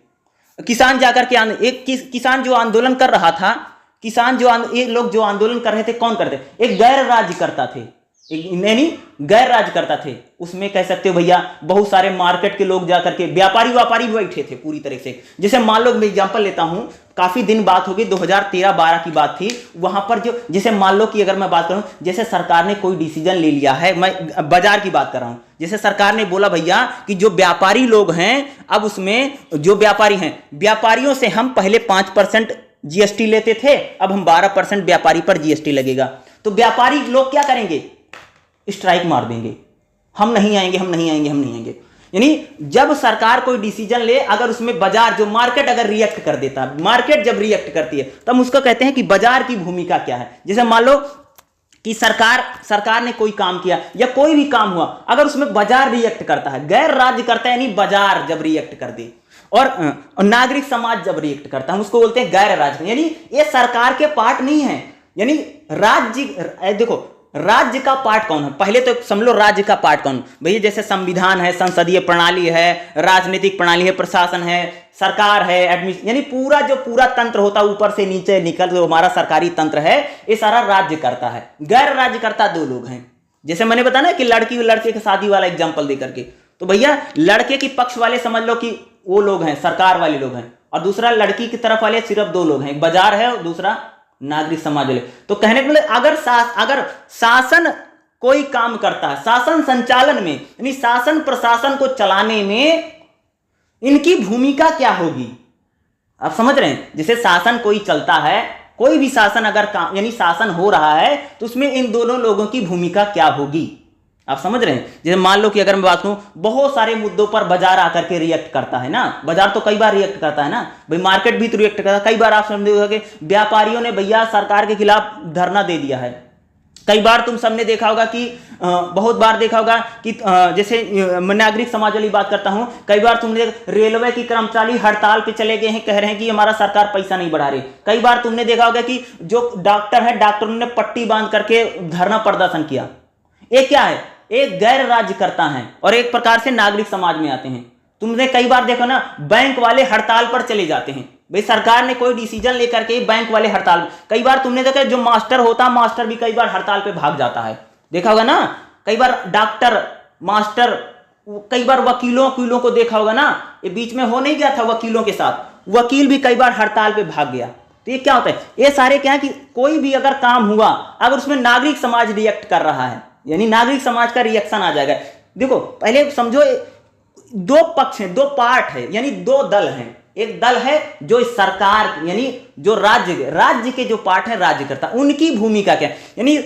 किसान जाकर के किसान जो आंदोलन कर रहा था, ये लोग जो आंदोलन कर रहे थे कौन करते, एक गैर राज्यकर्ता थे, यानी गैर राज्यकर्ता थे, उसमें कह सकते हो भैया बहुत सारे मार्केट के लोग जाकर के व्यापारी बैठे थे पूरी तरह से। जैसे मान लो मैं एग्जांपल लेता हूं, काफी दिन बात होगी, 2013-12 की बात थी, वहां पर जो जैसे मान लो कि अगर मैं बात करूं, जैसे सरकार ने कोई डिसीजन ले लिया है, मैं बाजार की बात कर रहा हूं, जैसे सरकार ने बोला भैया कि जो व्यापारी लोग हैं, अब उसमें जो व्यापारी हैं, व्यापारियों से हम पहले 5% जीएसटी लेते थे, अब हम 12% व्यापारी पर जीएसटी लगेगा, तो व्यापारी लोग क्या करेंगे, स्ट्राइक मार देंगे, हम नहीं आएंगे। यानी जब सरकार कोई डिसीजन ले, अगर उसमें बाजार जो मार्केट अगर रिएक्ट कर देता है, मार्केट जब रिएक्ट करती है तब हम उसको कहते हैं कि बाजार की भूमिका क्या है। जैसे मान लो कि सरकार ने कोई काम किया या कोई भी काम हुआ, अगर उसमें बाजार रिएक्ट करता है, गैर राज्य करता है, यानी बाजार जब रिएक्ट कर दे, और नागरिक समाज जब रिएक्ट करता है, हम उसको बोलते हैं गैर राज्य, यानी ये सरकार के पार्ट नहीं है। यानी राज्य, देखो राज्य का पार्ट कौन है, पहले तो समझ लो राज्य का पार्ट कौन भैया, जैसे संविधान है, संसदीय प्रणाली है, राजनीतिक प्रणाली है, प्रशासन है, सरकार है, एडमिनिस्ट्रेशन, यानी पूरा तंत्र होता है ऊपर से नीचे निकल, जो हमारा सरकारी तंत्र है, ये सारा राज्य करता है। गैर राज्य करता 2 लोग हैं, जैसे मैंने बताया ना कि लड़की लड़के की शादी वाला एग्जाम्पल देकर के, तो भैया लड़के की पक्ष वाले समझ लो कि वो लोग हैं, सरकार वाले लोग हैं, और दूसरा लड़की की तरफ वाले सिर्फ 2 लोग हैं, एक बाजार है और दूसरा नागरिक समाज वाले। तो कहने के मतलब अगर शासन कोई काम करता है, शासन संचालन में, यानी शासन प्रशासन को चलाने में इनकी भूमिका क्या होगी, आप समझ रहे हैं। जैसे शासन कोई चलता है, कोई भी शासन अगर काम, यानी शासन हो रहा है, तो उसमें इन दोनों लोगों की भूमिका क्या होगी, आप समझ रहे हैं। जैसे मान लो कि अगर मैं बात करूं, बहुत सारे मुद्दों पर बाजार आकर के रिएक्ट करता है ना, बाजार तो कई बार रिएक्ट करता है ना भाई, मार्केट भी तो रिएक्ट करता है। कई बार आप समझ होगा कि व्यापारियों ने भैया सरकार के खिलाफ धरना दे दिया है, कई बार तुम सबने देखा होगा कि बहुत बार देखा होगा कि जैसे मैं नागरिक समाज वाली बात करता हूं, कई बार तुमने रेलवे की कर्मचारी हड़ताल पे चले गए हैं, कह रहे हैं कि हमारा सरकार पैसा नहीं बढ़ा रही। कई बार तुमने देखा होगा कि जो डॉक्टर है, डॉक्टरों ने पट्टी बांध करके धरना प्रदर्शन किया। ये क्या है, एक गैर राज्य करता है और एक प्रकार से नागरिक समाज में आते हैं। तुमने कई बार देखो ना, बैंक वाले हड़ताल पर चले जाते हैं, भाई सरकार ने कोई डिसीजन लेकर के बैंक वाले हड़ताल, कई बार तुमने देखा जो मास्टर होता, मास्टर भी कई बार हड़ताल पे भाग जाता है, देखा होगा ना। कई बार डॉक्टर, मास्टर, कई बार वकीलों को देखा होगा ना, ये बीच में हो नहीं गया था वकीलों के साथ, वकील भी कई बार हड़ताल पे भाग गया। तो ये क्या होता है, ये सारे क्या है कि कोई भी अगर काम हुआ, अगर उसमें नागरिक समाज रिएक्ट कर रहा है, यानी नागरिक समाज का रिएक्शन आ जाएगा। देखो पहले समझो 2 पक्ष हैं, 2 पार्ट है, यानी 2 दल हैं। एक दल है जो सरकार, यानी जो राज्य के जो पार्ट है राज्यकर्ता, उनकी भूमिका क्या है, यानी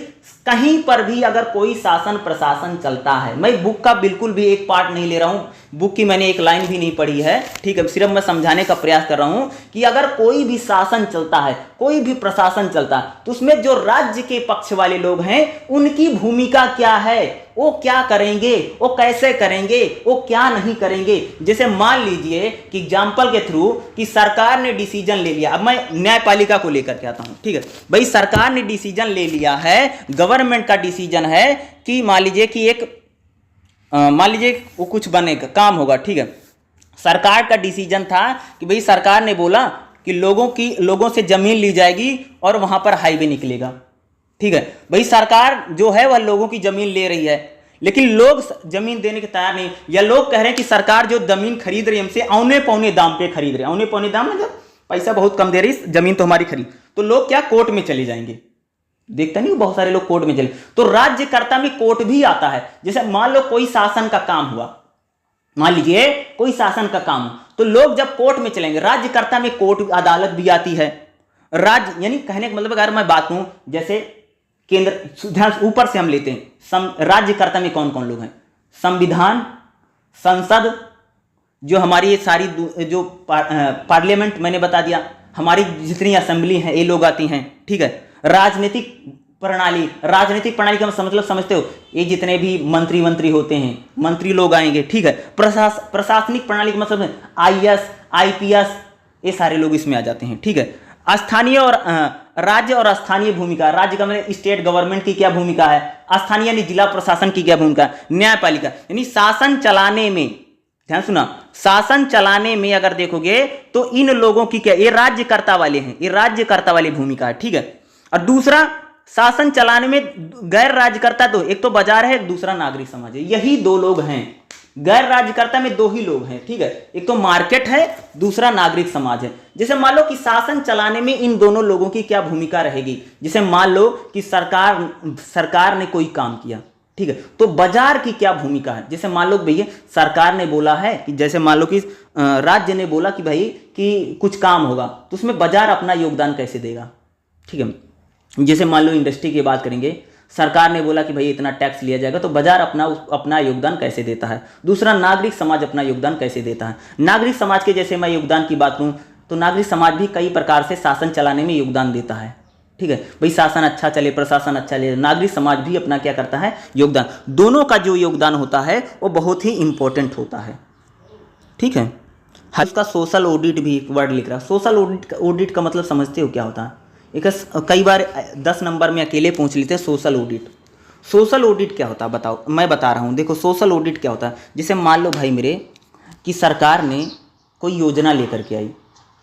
कहीं पर भी अगर कोई शासन प्रशासन चलता है, मैं बुक का बिल्कुल भी एक पार्ट नहीं ले रहा हूं, बुक की मैंने एक लाइन भी नहीं पढ़ी है, ठीक है, सिर्फ मैं समझाने का प्रयास कर रहा हूं कि अगर कोई भी शासन चलता है, कोई भी प्रशासन चलता है, तो उसमें जो राज्य के पक्ष वाले लोग हैं, उनकी भूमिका क्या है, वो क्या करेंगे, वो कैसे करेंगे, वो क्या नहीं करेंगे। जैसे मान लीजिए कि एग्जाम्पल के थ्रू कि सरकार ने डिसीजन ले लिया, अब मैं न्यायपालिका को लेकर के आता हूं, ठीक है भाई, सरकार ने डिसीजन ले लिया है, गवर्नमेंट का डिसीजन है कि मान लीजिए कि मान लीजिए वो कुछ बनेगा, काम होगा, ठीक है, सरकार का डिसीजन था कि भाई सरकार ने बोला कि लोगों से जमीन ली जाएगी और वहां पर हाईवे निकलेगा, ठीक है भाई, सरकार जो है वह लोगों की जमीन ले रही है, लेकिन लोग जमीन देने के तैयार नहीं, या लोग कह रहे हैं कि सरकार जो जमीन खरीद रही है हमसे औने पौने दाम पे खरीद रहे हैं, औने पौने दाम मतलब पैसा बहुत कम दे रही, जमीन तो हमारी खरीद, तो लोग क्या कोर्ट में चले जाएंगे, देखता नहीं बहुत सारे लोग कोर्ट में चले, तो राज्यकर्ता में कोर्ट भी आता है। जैसे मान लो कोई शासन का काम हुआ, मान लीजिए कोई शासन का काम, तो लोग जब कोर्ट में चलेंगे, राज्यकर्ता में कोर्ट अदालत भी आती है। राज्य यानी कहने का मतलब अगर मैं बात करूं, जैसे केंद्र, ध्यान ऊपर से हम लेते हैं, राज्यकर्ता में कौन कौन लोग हैं, संविधान, संसद, जो हमारी ये सारी जो पार्लियामेंट मैंने बता दिया, हमारी जितनी असेंबली हैं ये लोग आती हैं, ठीक है। राजनीतिक प्रणाली, राजनीतिक प्रणाली का मतलब समझते हो, ये जितने भी मंत्री होते हैं, मंत्री लोग आएंगे, ठीक है। प्रशासनिक प्रणाली का मतलब IAS, IPS, ये सारे लोग इसमें आ जाते हैं, ठीक है। स्थानीय और राज्य और स्थानीय भूमिका, राज्य का मतलब स्टेट गवर्नमेंट की क्या भूमिका है, स्थानीय यानी जिला प्रशासन की क्या भूमिका, न्यायपालिका यानी शासन चलाने में, ध्यान सुना, शासन चलाने में अगर देखोगे तो इन लोगों की क्या, ये राज्यकर्ता वाले हैं, ये राज्यकर्ता वाली भूमिका है, ठीक है। और दूसरा, शासन चलाने में गैर राज्यकर्ता दो, एक तो बाजार है, एक दूसरा नागरिक समाज है, यही दो लोग हैं। गैर राज्यकर्ता में दो ही लोग हैं, ठीक है, एक तो मार्केट है, दूसरा नागरिक समाज है। जैसे मान लो कि शासन चलाने में इन दोनों लोगों की क्या भूमिका रहेगी, जैसे मान लो कि सरकार ने कोई काम किया, ठीक है, तो बाजार की क्या भूमिका है। जैसे मान लो भैया सरकार ने बोला है कि, जैसे मान लो कि राज्य ने बोला कि भाई कि कुछ काम होगा, तो उसमें बाजार अपना योगदान कैसे देगा, ठीक है। जैसे मान लो इंडस्ट्री की बात करेंगे, सरकार ने बोला कि भाई इतना टैक्स लिया जाएगा, तो बाजार अपना योगदान कैसे देता है। दूसरा, नागरिक समाज अपना योगदान कैसे देता है। नागरिक समाज के जैसे मैं योगदान की बात करूं तो नागरिक समाज भी कई प्रकार से शासन चलाने में योगदान देता है, ठीक है। भाई शासन अच्छा चले, प्रशासन अच्छा चले, नागरिक समाज भी अपना क्या करता है, योगदान। दोनों का जो योगदान होता है वो बहुत ही इंपॉर्टेंट होता है, ठीक है। उसका सोशल ऑडिट भी एक वर्ड लिख रहा है। सोशल ऑडिट का मतलब समझते हो क्या होता है। एक कई बार 10 नंबर में अकेले पूछ लेते हैं सोशल ऑडिट। सोशल ऑडिट क्या होता है बताओ, मैं बता रहा हूँ। देखो सोशल ऑडिट क्या होता है, जैसे मान लो भाई मेरे कि सरकार ने कोई योजना लेकर के आई,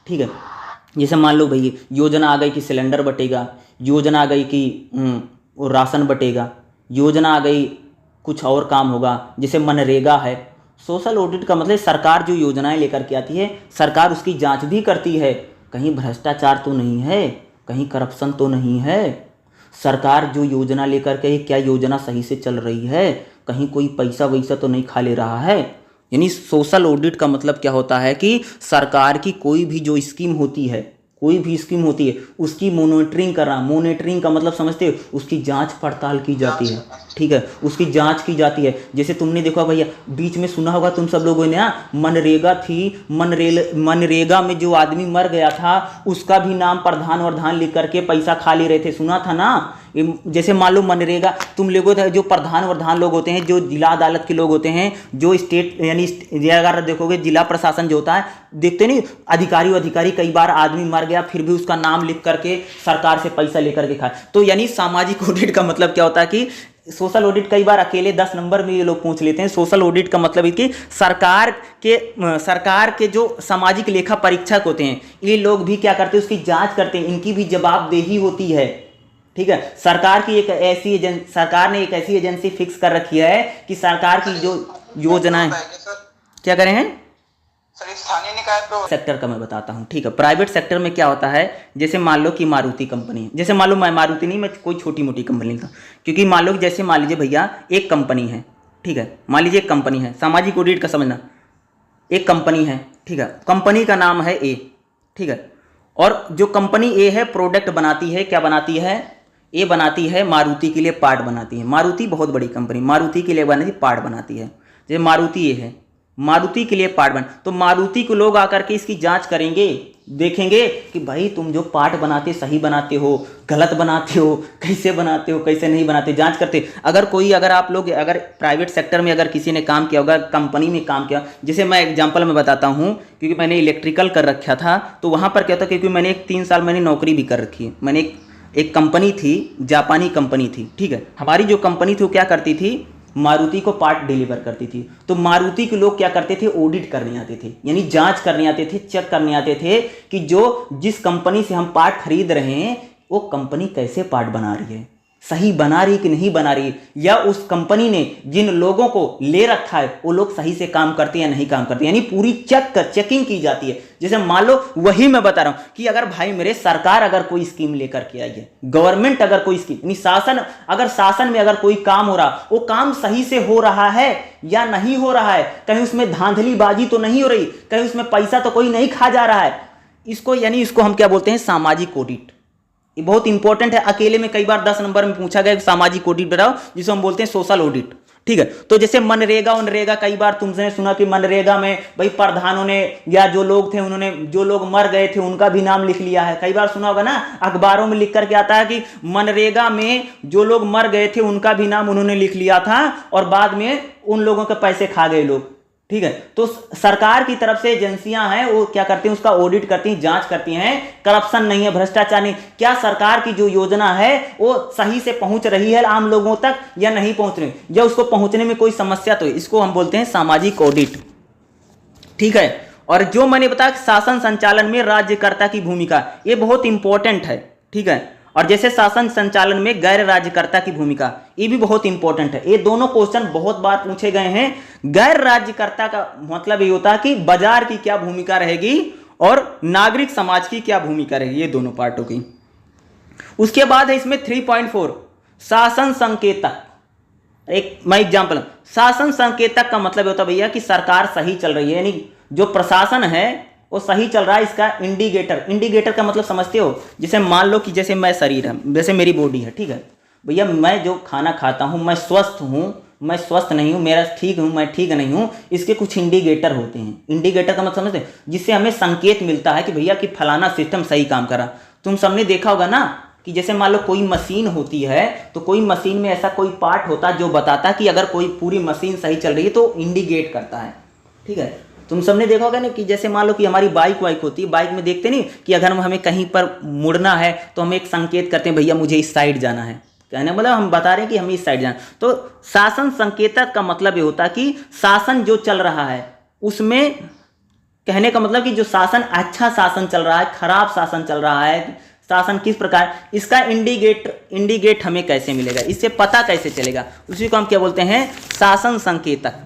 ठीक है। जैसे मान लो भाई योजना आ गई कि सिलेंडर बटेगा, योजना आ गई कि राशन बटेगा, योजना आ गई कुछ और काम होगा, जैसे मनरेगा है। सोशल ऑडिट का मतलब सरकार जो योजनाएं लेकर के आती है, सरकार उसकी जांच भी करती है, कहीं भ्रष्टाचार तो नहीं है, कहीं करप्शन तो नहीं है। सरकार जो योजना लेकर के, क्या योजना सही से चल रही है, कहीं कोई पैसा वैसा तो नहीं खा ले रहा है। यानी सोशल ऑडिट का मतलब क्या होता है कि सरकार की कोई भी जो स्कीम होती है, कोई भी स्कीम होती है, उसकी मॉनिटरिंग करना। मॉनिटरिंग का मतलब समझते हो, उसकी जांच पड़ताल की जाती है, ठीक है, उसकी जांच की जाती है। जैसे तुमने देखो भैया बीच में सुना होगा तुम सब लोगों ने, मनरेगा थी, मनरेगा में जो आदमी मर गया था उसका भी नाम प्रधान वरधान लिख करके पैसा खा ले रहे थे, सुना था ना। जैसे मान लो मनरेगा, तुम लोगों जो प्रधान वरधान लोग होते हैं, जो जिला अदालत के लोग होते हैं, जो स्टेट यानी अगर देखोगे जिला प्रशासन जो होता है, देखते नहीं अधिकारी कई बार आदमी मर गया फिर भी उसका नाम लिख करके सरकार से पैसा लेकर के खाए। तो यानी सामाजिक ऑडिट का मतलब क्या होता है कि सोशल ऑडिट कई बार अकेले 10 नंबर में ये लोग पूछ लेते हैं। सोशल ऑडिट का मतलब है कि सरकार के जो सामाजिक लेखा परीक्षक होते हैं, ये लोग भी क्या करते हैं, उसकी जांच करते हैं, इनकी भी जवाबदेही होती है, ठीक है। सरकार ने एक ऐसी एजेंसी फिक्स कर रखी है कि सरकार की जो योजनाएं क्या करें हैं, स्थानीय निकाय सेक्टर का मैं बताता हूं, ठीक है। प्राइवेट सेक्टर में क्या होता है, जैसे मान लो कि मारुति कंपनी है, जैसे मान लो मैं मारुति नहीं, मैं कोई छोटी मोटी कंपनी का, क्योंकि मान लो जैसे मान लीजिए भैया एक कंपनी है, ठीक है, मान लीजिए एक कंपनी है, सामाजिक ऑडिट का समझना, एक कंपनी है, ठीक है, कंपनी का नाम है ए, ठीक है, और जो कंपनी ए है प्रोडक्ट बनाती है, क्या बनाती है, ए बनाती है मारुति के लिए पार्ट बनाती है। मारुति बहुत बड़ी कंपनी, मारुति के लिए बनाती पार्ट बनाती है। जैसे मारुति ए है, मारुति के लिए पार्ट बन, तो मारुति को लोग आकर के इसकी जांच करेंगे, देखेंगे कि भाई तुम जो पार्ट बनाते सही बनाते हो, गलत बनाते हो, कैसे बनाते हो, कैसे नहीं बनाते, जांच करते। अगर आप लोग प्राइवेट सेक्टर में अगर किसी ने काम किया होगा, कंपनी में काम किया, जैसे मैं एग्जांपल में बताता हूँ, क्योंकि मैंने इलेक्ट्रिकल कर रखा था, तो वहाँ पर क्या था, क्योंकि मैंने 3 साल मैंने नौकरी भी कर रखी है। मैंने एक कंपनी थी, जापानी कंपनी थी, ठीक है। हमारी जो कंपनी थी वो क्या करती थी, मारुति को पार्ट डिलीवर करती थी। तो मारुति के लोग क्या करते थे, ऑडिट करने आते थे, यानी जांच करने आते थे, चेक करने आते थे कि जिस कंपनी से हम पार्ट खरीद रहे हैं वो कंपनी कैसे पार्ट बना रही है, सही बना रही कि नहीं बना रही, या उस कंपनी ने जिन लोगों को ले रखा है वो लोग सही से काम करते हैं या नहीं काम करते, यानी पूरी चेकिंग की जाती है। जैसे मान लो वही मैं बता रहा हूं कि अगर भाई मेरे सरकार अगर कोई स्कीम लेकर के आई है, गवर्नमेंट अगर कोई स्कीम यानी शासन में अगर कोई काम हो रहा, वो काम सही से हो रहा है या नहीं हो रहा है, कहीं उसमें धांधलीबाजी तो नहीं हो रही, कहीं उसमें पैसा तो कोई नहीं खा जा रहा है, इसको हम क्या बोलते हैं, सामाजिक ऑडिट। ये बहुत इंपॉर्टेंट है। अकेले में कई बार 10 नंबर में पूछा गया सामाजिक ऑडिट बताओ, जिसे हम बोलते हैं सोशल ऑडिट, ठीक है। तो जैसे मनरेगा कई बार तुमने सुना कि मनरेगा में भाई प्रधानों ने या जो लोग थे उन्होंने, जो लोग मर गए थे उनका भी नाम लिख लिया है। कई बार सुना होगा ना, अखबारों में लिख करके आता है कि मनरेगा में जो लोग मर गए थे उनका भी नाम उन्होंने लिख लिया था और बाद में उन लोगों के पैसे खा गए लोग। ठीक है। तो सरकार की तरफ से एजेंसियां हैं, वो क्या करती हैं, उसका ऑडिट करती हैं, जांच करती हैं, करप्शन नहीं है, भ्रष्टाचार नहीं, क्या सरकार की जो योजना है वो सही से पहुंच रही है आम लोगों तक या नहीं पहुंच रही, या उसको पहुंचने में कोई समस्या, तो इसको हम बोलते हैं सामाजिक ऑडिट। ठीक है। और जो मैंने बताया शासन संचालन में राज्यकर्ता की भूमिका, ये बहुत इंपॉर्टेंट है। ठीक है। और जैसे शासन संचालन में गैर राज्यकर्ता की भूमिका, ये भी बहुत इंपॉर्टेंट है। ये दोनों क्वेश्चन बहुत बार पूछे गए हैं। गैर राज्यकर्ता का मतलब ये होता है कि बाजार की क्या भूमिका रहेगी और नागरिक समाज की क्या भूमिका रहेगी, ये दोनों पार्टों की। उसके बाद है इसमें 3.4 शासन संकेतक। एक मैं एग्जाम्पल, शासन संकेतक का मतलब होता है भैया कि सरकार सही चल रही है, यानी जो प्रशासन है वो सही चल रहा है। इसका इंडिकेटर, इंडिकेटर का मतलब समझते हो, जैसे मान लो कि जैसे मैं शरीर है, जैसे मेरी बॉडी है, ठीक है भैया, मैं जो खाना खाता हूँ, मैं स्वस्थ हूँ, मैं स्वस्थ नहीं हूँ, मेरा ठीक हूँ, मैं ठीक नहीं हूँ, इसके कुछ इंडिकेटर होते हैं। इंडिकेटर का मतलब समझते हैं, जिससे हमें संकेत मिलता है कि भैया कि फलाना सिस्टम सही काम कर रहा। तुम सबने देखा होगा ना कि जैसे मान लो कोई मशीन होती है, तो कोई मशीन में ऐसा कोई पार्ट होता है जो बताता है कि अगर कोई पूरी मशीन सही चल रही है तो इंडिकेट करता है। ठीक है। तुम सबने देखा होगा ना कि जैसे मान लो कि हमारी बाइक वाइक होती है, बाइक में देखते नहीं कि अगर हमें कहीं पर मुड़ना है तो हम एक संकेत करते हैं, भैया मुझे इस साइड जाना है, कहने मतलब हम बता रहे हैं कि हमें इस साइड जाना। तो शासन संकेतक का मतलब ये होता है कि शासन जो चल रहा है उसमें, कहने का मतलब कि जो शासन अच्छा शासन चल रहा है, खराब शासन चल रहा है, शासन किस प्रकार, इसका इंडिकेट हमें कैसे मिलेगा, इससे पता कैसे चलेगा, उसी को हम क्या बोलते हैं, शासन संकेतक।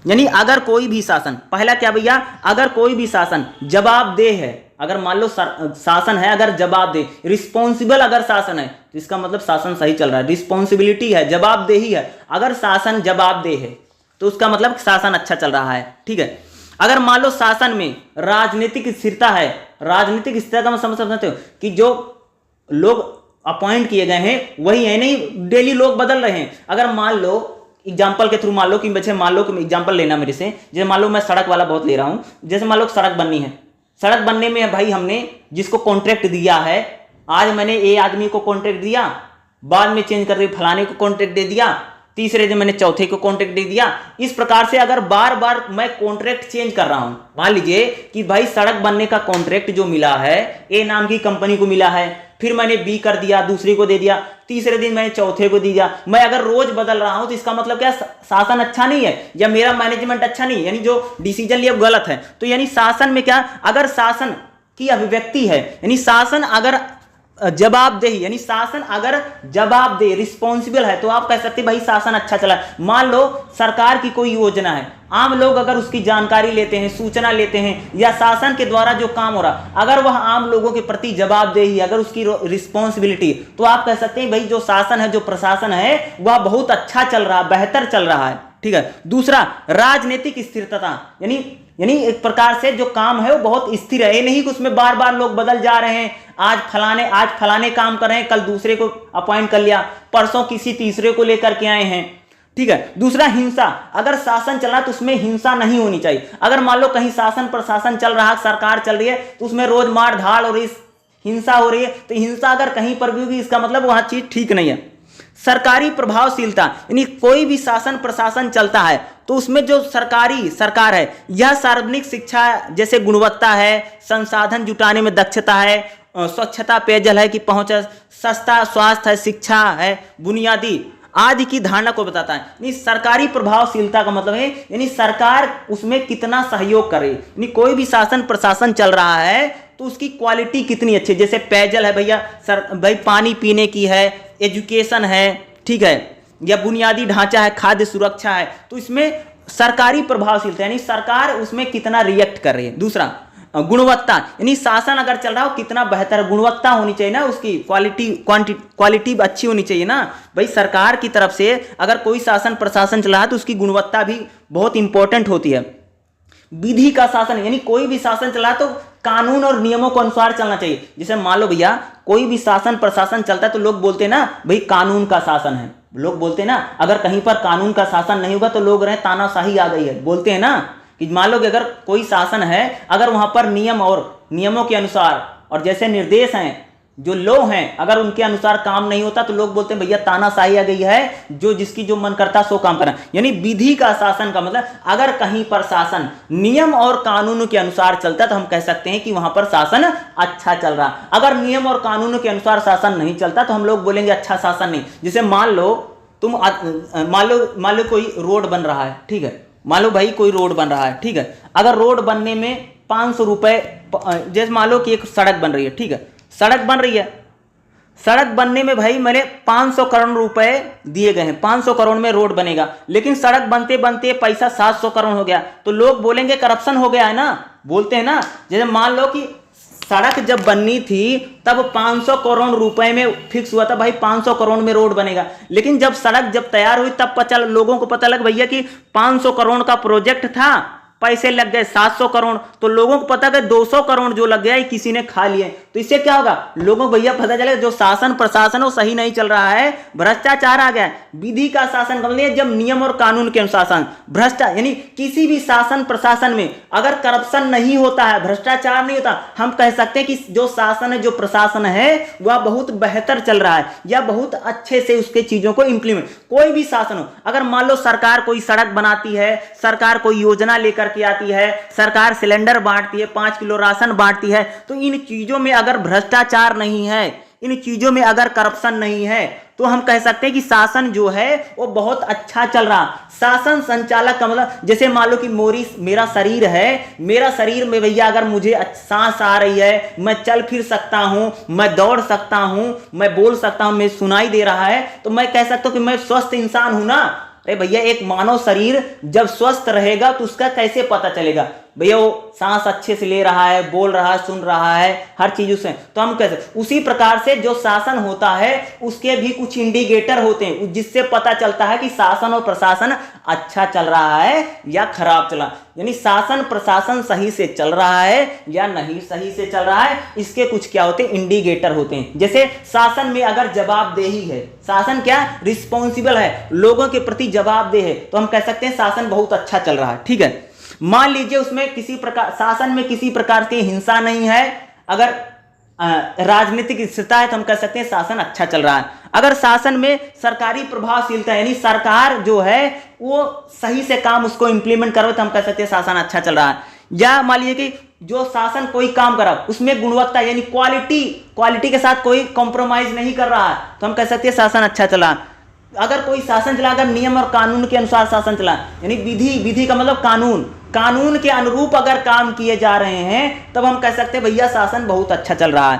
यानी अगर कोई भी शासन, पहला क्या भैया, अगर कोई भी शासन जवाबदेह है, अगर मान लो शासन है अगर जवाबदेह, रिस्पॉन्सिबल अगर शासन है तो इसका मतलब शासन सही चल रहा है, रिस्पॉन्सिबिलिटी है, जवाबदेही है। अगर शासन जवाबदेह है तो उसका मतलब शासन अच्छा चल रहा है। ठीक है। अगर मान लो शासन में राजनीतिक स्थिरता है, राजनीतिक स्थिरता का मतलब समझते हो कि जो लोग अपॉइंट किए गए हैं वही है, नहीं डेली लोग बदल रहे हैं। अगर मान लो एग्जाम्पल के थ्रू मान लो कि बच्चे, मान लो कि एग्जाम्पल लेना मेरे से, जैसे मान लो मैं सड़क वाला बहुत ले रहा हूं, जैसे मान लो सड़क बननी है, सड़क बनने में भाई हमने जिसको कॉन्ट्रैक्ट दिया है, आज मैंने ए आदमी को कॉन्ट्रैक्ट दिया, बाद में चेंज कर फलाने को कॉन्ट्रैक्ट दे दिया, तीसरे दिन मैंने चौथे को कॉन्ट्रैक्ट दे दिया। इस प्रकार से अगर बार बार मैं कॉन्ट्रैक्ट चेंज कर रहा हूं, मान लीजिए कि भाई सड़क बनने का कॉन्ट्रैक्ट जो मिला है ए नाम की कंपनी को मिला है, फिर मैंने बी कर दिया, दूसरे को दे दिया, तीसरे दिन मैंने चौथे को दे दिया, मैं अगर रोज बदल रहा हूं तो इसका मतलब क्या, शासन अच्छा नहीं है या मेरा मैनेजमेंट अच्छा नहीं है, यानी जो डिसीजन लिया गलत है। तो यानी शासन में क्या, अगर शासन की अभिव्यक्ति है, यानी शासन अगर जवाबदेही, यानी शासन अगर जवाबदेह रिस्पॉन्सिबल है तो आप कह सकते हैं भाई शासन अच्छा चला। मान लो सरकार की कोई योजना है, आम लोग अगर उसकी जानकारी लेते हैं, सूचना लेते हैं, या शासन के द्वारा जो काम हो रहा, अगर वह आम लोगों के प्रति जवाबदेही, अगर उसकी रिस्पॉन्सिबिलिटी, तो आप कह सकते हैं भाई जो शासन है, जो प्रशासन है वह बहुत अच्छा चल रहा, बेहतर चल रहा है। ठीक है। दूसरा, राजनीतिक स्थिरता, यानी एक प्रकार से जो काम है वो बहुत स्थिर है, ये नहीं कि उसमें बार बार लोग बदल जा रहे हैं, आज फलाने काम कर रहे हैं, कल दूसरे को अपॉइंट कर लिया, परसों किसी तीसरे को लेकर के आए हैं। ठीक है। दूसरा, हिंसा, अगर शासन चल रहा तो उसमें हिंसा नहीं होनी चाहिए। अगर मान लो कहीं शासन प्रशासन चल रहा, सरकार चल रही है, तो उसमें रोज मार धाड़ और इस हिंसा हो रही है, तो हिंसा अगर कहीं पर भी होगी इसका मतलब वहां चीज ठीक नहीं है। सरकारी प्रभावशीलता, यानी कोई भी शासन प्रशासन चलता है तो उसमें जो सरकार है, यह सार्वजनिक शिक्षा जैसे गुणवत्ता है, संसाधन जुटाने में दक्षता है, स्वच्छता, पेयजल है कि पहुंच, सस्ता स्वास्थ्य है, शिक्षा है, बुनियादी आदि की धारणा को बताता है। यानी सरकारी प्रभावशीलता का मतलब है यानी सरकार उसमें कितना सहयोग करे, यानी कोई भी शासन प्रशासन चल रहा है तो उसकी क्वालिटी कितनी अच्छी, जैसे पेयजल है भैया, भाई पानी पीने की है, एजुकेशन है, ठीक है, या बुनियादी ढांचा है, खाद्य सुरक्षा है, तो इसमें सरकारी प्रभावशीलता यानी सरकार उसमें कितना रिएक्ट कर रही है। दूसरा, गुणवत्ता, यानी शासन अगर चल रहा हो कितना बेहतर, गुणवत्ता होनी चाहिए ना, उसकी क्वालिटी अच्छी होनी चाहिए ना भाई। सरकार की तरफ से अगर कोई शासन प्रशासन चल रहा है तो उसकी गुणवत्ता भी बहुत इंपॉर्टेंट होती है। विधि का शासन, यानी कोई भी शासन चला तो कानून और नियमों के अनुसार चलना चाहिए। जैसे मान लो भैया कोई भी शासन प्रशासन चलता है तो लोग बोलते हैं ना भाई कानून का शासन है, लोग बोलते हैं ना, अगर कहीं पर कानून का शासन नहीं होगा तो लोग रहे तानाशाही आ गई है, बोलते हैं ना कि मान लो कि अगर कोई शासन है, अगर वहां पर नियम और नियमों के अनुसार और जैसे निर्देश हैं, जो लॉ हैं, अगर उनके अनुसार काम नहीं होता तो लोग बोलते हैं भैया तानाशाही आ गई है, जो जिसकी जो मन करता सो काम करना। यानी विधि का शासन का मतलब अगर कहीं पर शासन नियम और कानून के अनुसार चलता है तो हम कह सकते हैं कि वहां पर शासन अच्छा चल रहा। अगर नियम और कानून के अनुसार शासन नहीं चलता तो हम लोग बोलेंगे अच्छा शासन नहीं। जैसे मान लो तुम मान लो कोई रोड बन रहा है, ठीक है, मान लो भाई कोई रोड बन रहा है, ठीक है, अगर रोड बनने में 500 रुपए, जैसे मान लो कि एक सड़क बन रही है, ठीक है, सड़क बन रही है, सड़क बनने में भाई मैंने 500 करोड़ रुपए दिए गए हैं, 500 करोड़ में रोड बनेगा, लेकिन सड़क बनते बनते पैसा 700 करोड़ हो गया, तो लोग बोलेंगे करप्शन हो गया है ना, बोलते हैं ना। जैसे मान लो कि सड़क जब बननी थी तब 500 करोड़ रुपए में फिक्स हुआ था भाई 500 करोड़ में रोड बनेगा, लेकिन जब सड़क जब तैयार हुई तब लोगों को पता लगा भैया कि 500 करोड़ का प्रोजेक्ट था, पैसे लग गए 700 करोड़, तो लोगों को पता कि 200 करोड़ जो लग गया किसी ने खा लिए। तो इससे क्या होगा, लोगों को भैया पता चलेगा जो शासन प्रशासन वो सही नहीं चल रहा है, भ्रष्टाचार आ गया है। विधि का शासन का मतलब जब नियम और कानून के अनुशासन, भ्रष्टाचार यानी किसी भी शासन प्रशासन में अगर करप्शन नहीं होता है, भ्रष्टाचार नहीं होता, हम कह सकते हैं कि जो शासन है, जो प्रशासन है वह बहुत बेहतर चल रहा है या बहुत अच्छे से उसके चीजों को इंप्लीमेंट। कोई भी शासन हो, अगर मान लो सरकार कोई सड़क बनाती है, सरकार कोई योजना लेकर की आती है, सरकार सिलेंडर बांटती है, 5 किलो राशन बांटती है, तो इन चीजों में अगर भ्रष्टाचार नहीं है, इन चीजों में अगर करप्शन नहीं है, तो हम कह सकते हैं कि शासन जो है वो बहुत अच्छा चल रहा। शासन संचालक का मतलब जैसे मान लो कि मेरा शरीर है, मेरा शरीर में भैया अगर मुझे सांस आ रही है, मैं चल फिर सकता हूं, मैं दौड़ सकता हूं, मैं बोल सकता हूं, मैं सुनाई दे रहा है, तो मैं कह सकता हूं कि मैं स्वस्थ इंसान हूं ना। अरे भैया एक मानव शरीर जब स्वस्थ रहेगा तो उसका कैसे पता चलेगा भैया वो सांस अच्छे से ले रहा है, बोल रहा है, सुन रहा है, हर चीज उससे, तो हम कैसे। उसी प्रकार से जो शासन होता है उसके भी कुछ इंडिकेटर होते हैं जिससे पता चलता है कि शासन और प्रशासन अच्छा चल रहा है या खराब चला, यानी शासन प्रशासन सही से चल रहा है या नहीं सही से चल रहा है, इसके कुछ क्या होते हैं, इंडिकेटर होते हैं। जैसे शासन में अगर जवाबदेही है, शासन क्या रिस्पॉन्सिबल है, लोगों के प्रति जवाबदेह है, तो हम कह सकते हैं शासन बहुत अच्छा चल रहा है। ठीक है, मान लीजिए उसमें किसी प्रकार शासन में किसी प्रकार की हिंसा नहीं है, अगर राजनीतिक स्थिरता है तो हम कह सकते हैं शासन अच्छा चल रहा है। अगर शासन में सरकारी प्रभावशीलता यानी सरकार जो है वो सही से काम उसको इंप्लीमेंट करो तो हम कह सकते हैं शासन अच्छा चल रहा है। या मान लीजिए कि जो शासन कोई काम करा उसमें गुणवत्ता यानी क्वालिटी के साथ कोई कॉम्प्रोमाइज नहीं कर रहा है तो हम कह सकते हैं शासन अच्छा चला। अगर कोई शासन चला, अगर नियम और कानून के अनुसार शासन चला यानी विधि का मतलब कानून के अनुरूप अगर काम किए जा रहे हैं तब हम कह सकते हैं भैया शासन बहुत अच्छा चल रहा है।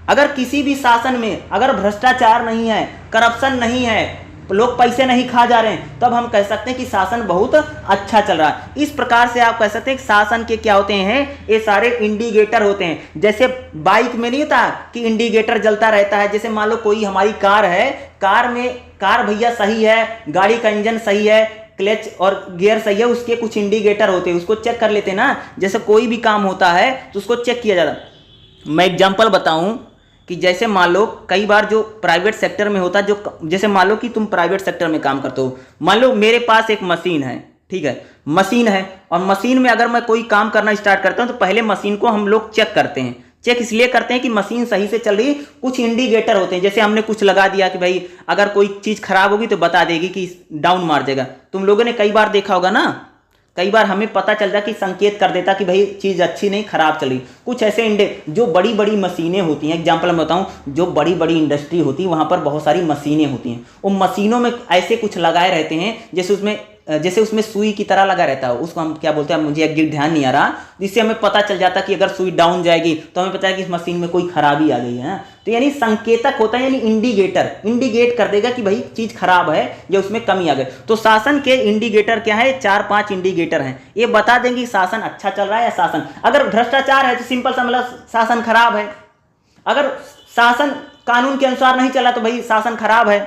अगर किसी भी शासन में अगर भ्रष्टाचार नहीं है, करप्शन नहीं है, लोग पैसे नहीं खा जा रहे हैं, तब हम कह सकते हैं कि शासन बहुत अच्छा चल रहा है। इस प्रकार से आप कह सकते हैं कि शासन के क्या होते हैं, ये सारे इंडिकेटर होते हैं। जैसे बाइक में नहीं होता कि इंडिकेटर जलता रहता है, जैसे मान लो कोई हमारी कार है, कार भैया सही है, गाड़ी का इंजन सही है, क्लच और गियर सही है, उसके कुछ इंडिकेटर होते हैं, उसको चेक कर लेते हैं ना। जैसे कोई भी काम होता है तो उसको चेक किया जाता है। मैं एग्जांपल बताऊं कि जैसे मान लो कई बार जो प्राइवेट सेक्टर में होता है, जो जैसे मान लो कि तुम प्राइवेट सेक्टर में काम करते हो, मान लो मेरे पास एक मशीन है, ठीक है, मशीन है और मशीन में अगर मैं कोई काम करना स्टार्ट करता हूं तो पहले मशीन को हम लोग चेक करते हैं। चेक इसलिए करते हैं कि मशीन सही से चल रही, कुछ इंडिकेटर होते हैं, जैसे हमने कुछ लगा दिया कि भाई अगर कोई चीज खराब होगी तो बता देगी कि डाउन मार देगा। तुम लोगों ने कई बार देखा होगा ना, कई बार हमें पता चलता कि संकेत कर देता कि भाई चीज अच्छी नहीं खराब चली। कुछ ऐसे जो बड़ी बड़ी मशीनें होती हैं, एग्जांपल मैं बताऊं, जो बड़ी बड़ी इंडस्ट्री होती है वहां पर बहुत सारी मशीनें होती हैं, उन मशीनों में ऐसे कुछ लगाए रहते हैं जैसे उसमें सुई की तरह लगा रहता है, उसको हम क्या बोलते हैं मुझे एग्जैक्ट ध्यान नहीं आ रहा, जिससे हमें पता चल जाता कि अगर सुई डाउन जाएगी तो हमें पता है कि इस मशीन में कोई खराबी आ गई है। तो यानी संकेतक होता है, यानी इंडिकेट कर देगा कि भाई चीज खराब है या उसमें कमी आ गई। तो शासन के इंडिकेटर क्या है, 4-5 इंडिकेटर हैं, ये बता देंगे शासन अच्छा चल रहा है या शासन। अगर भ्रष्टाचार है तो सिंपल सा मतलब शासन खराब है, अगर शासन कानून के अनुसार नहीं चला तो भाई शासन खराब है।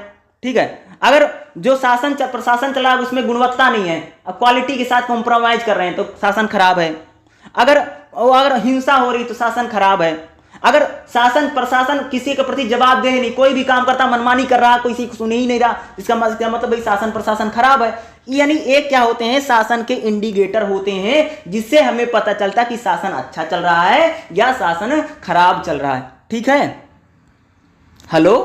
ठीक है, अगर जो प्रशासन चला उसमें गुणवत्ता नहीं है, क्वालिटी के साथ कॉम्प्रोमाइज कर रहे हैं तो शासन खराब है। अगर हिंसा हो रही तो शासन खराब है। अगर शासन प्रशासन किसी के प्रति जवाब दे नहीं, कोई भी काम करता मनमानी कर रहा, किसी को सुन ही नहीं रहा, इसका मतलब भाई शासन प्रशासन खराब है। यानी एक क्या होते हैं, शासन के इंडिकेटर होते हैं जिससे हमें पता चलता कि शासन अच्छा चल रहा है या शासन खराब चल रहा है। ठीक है, हेलो।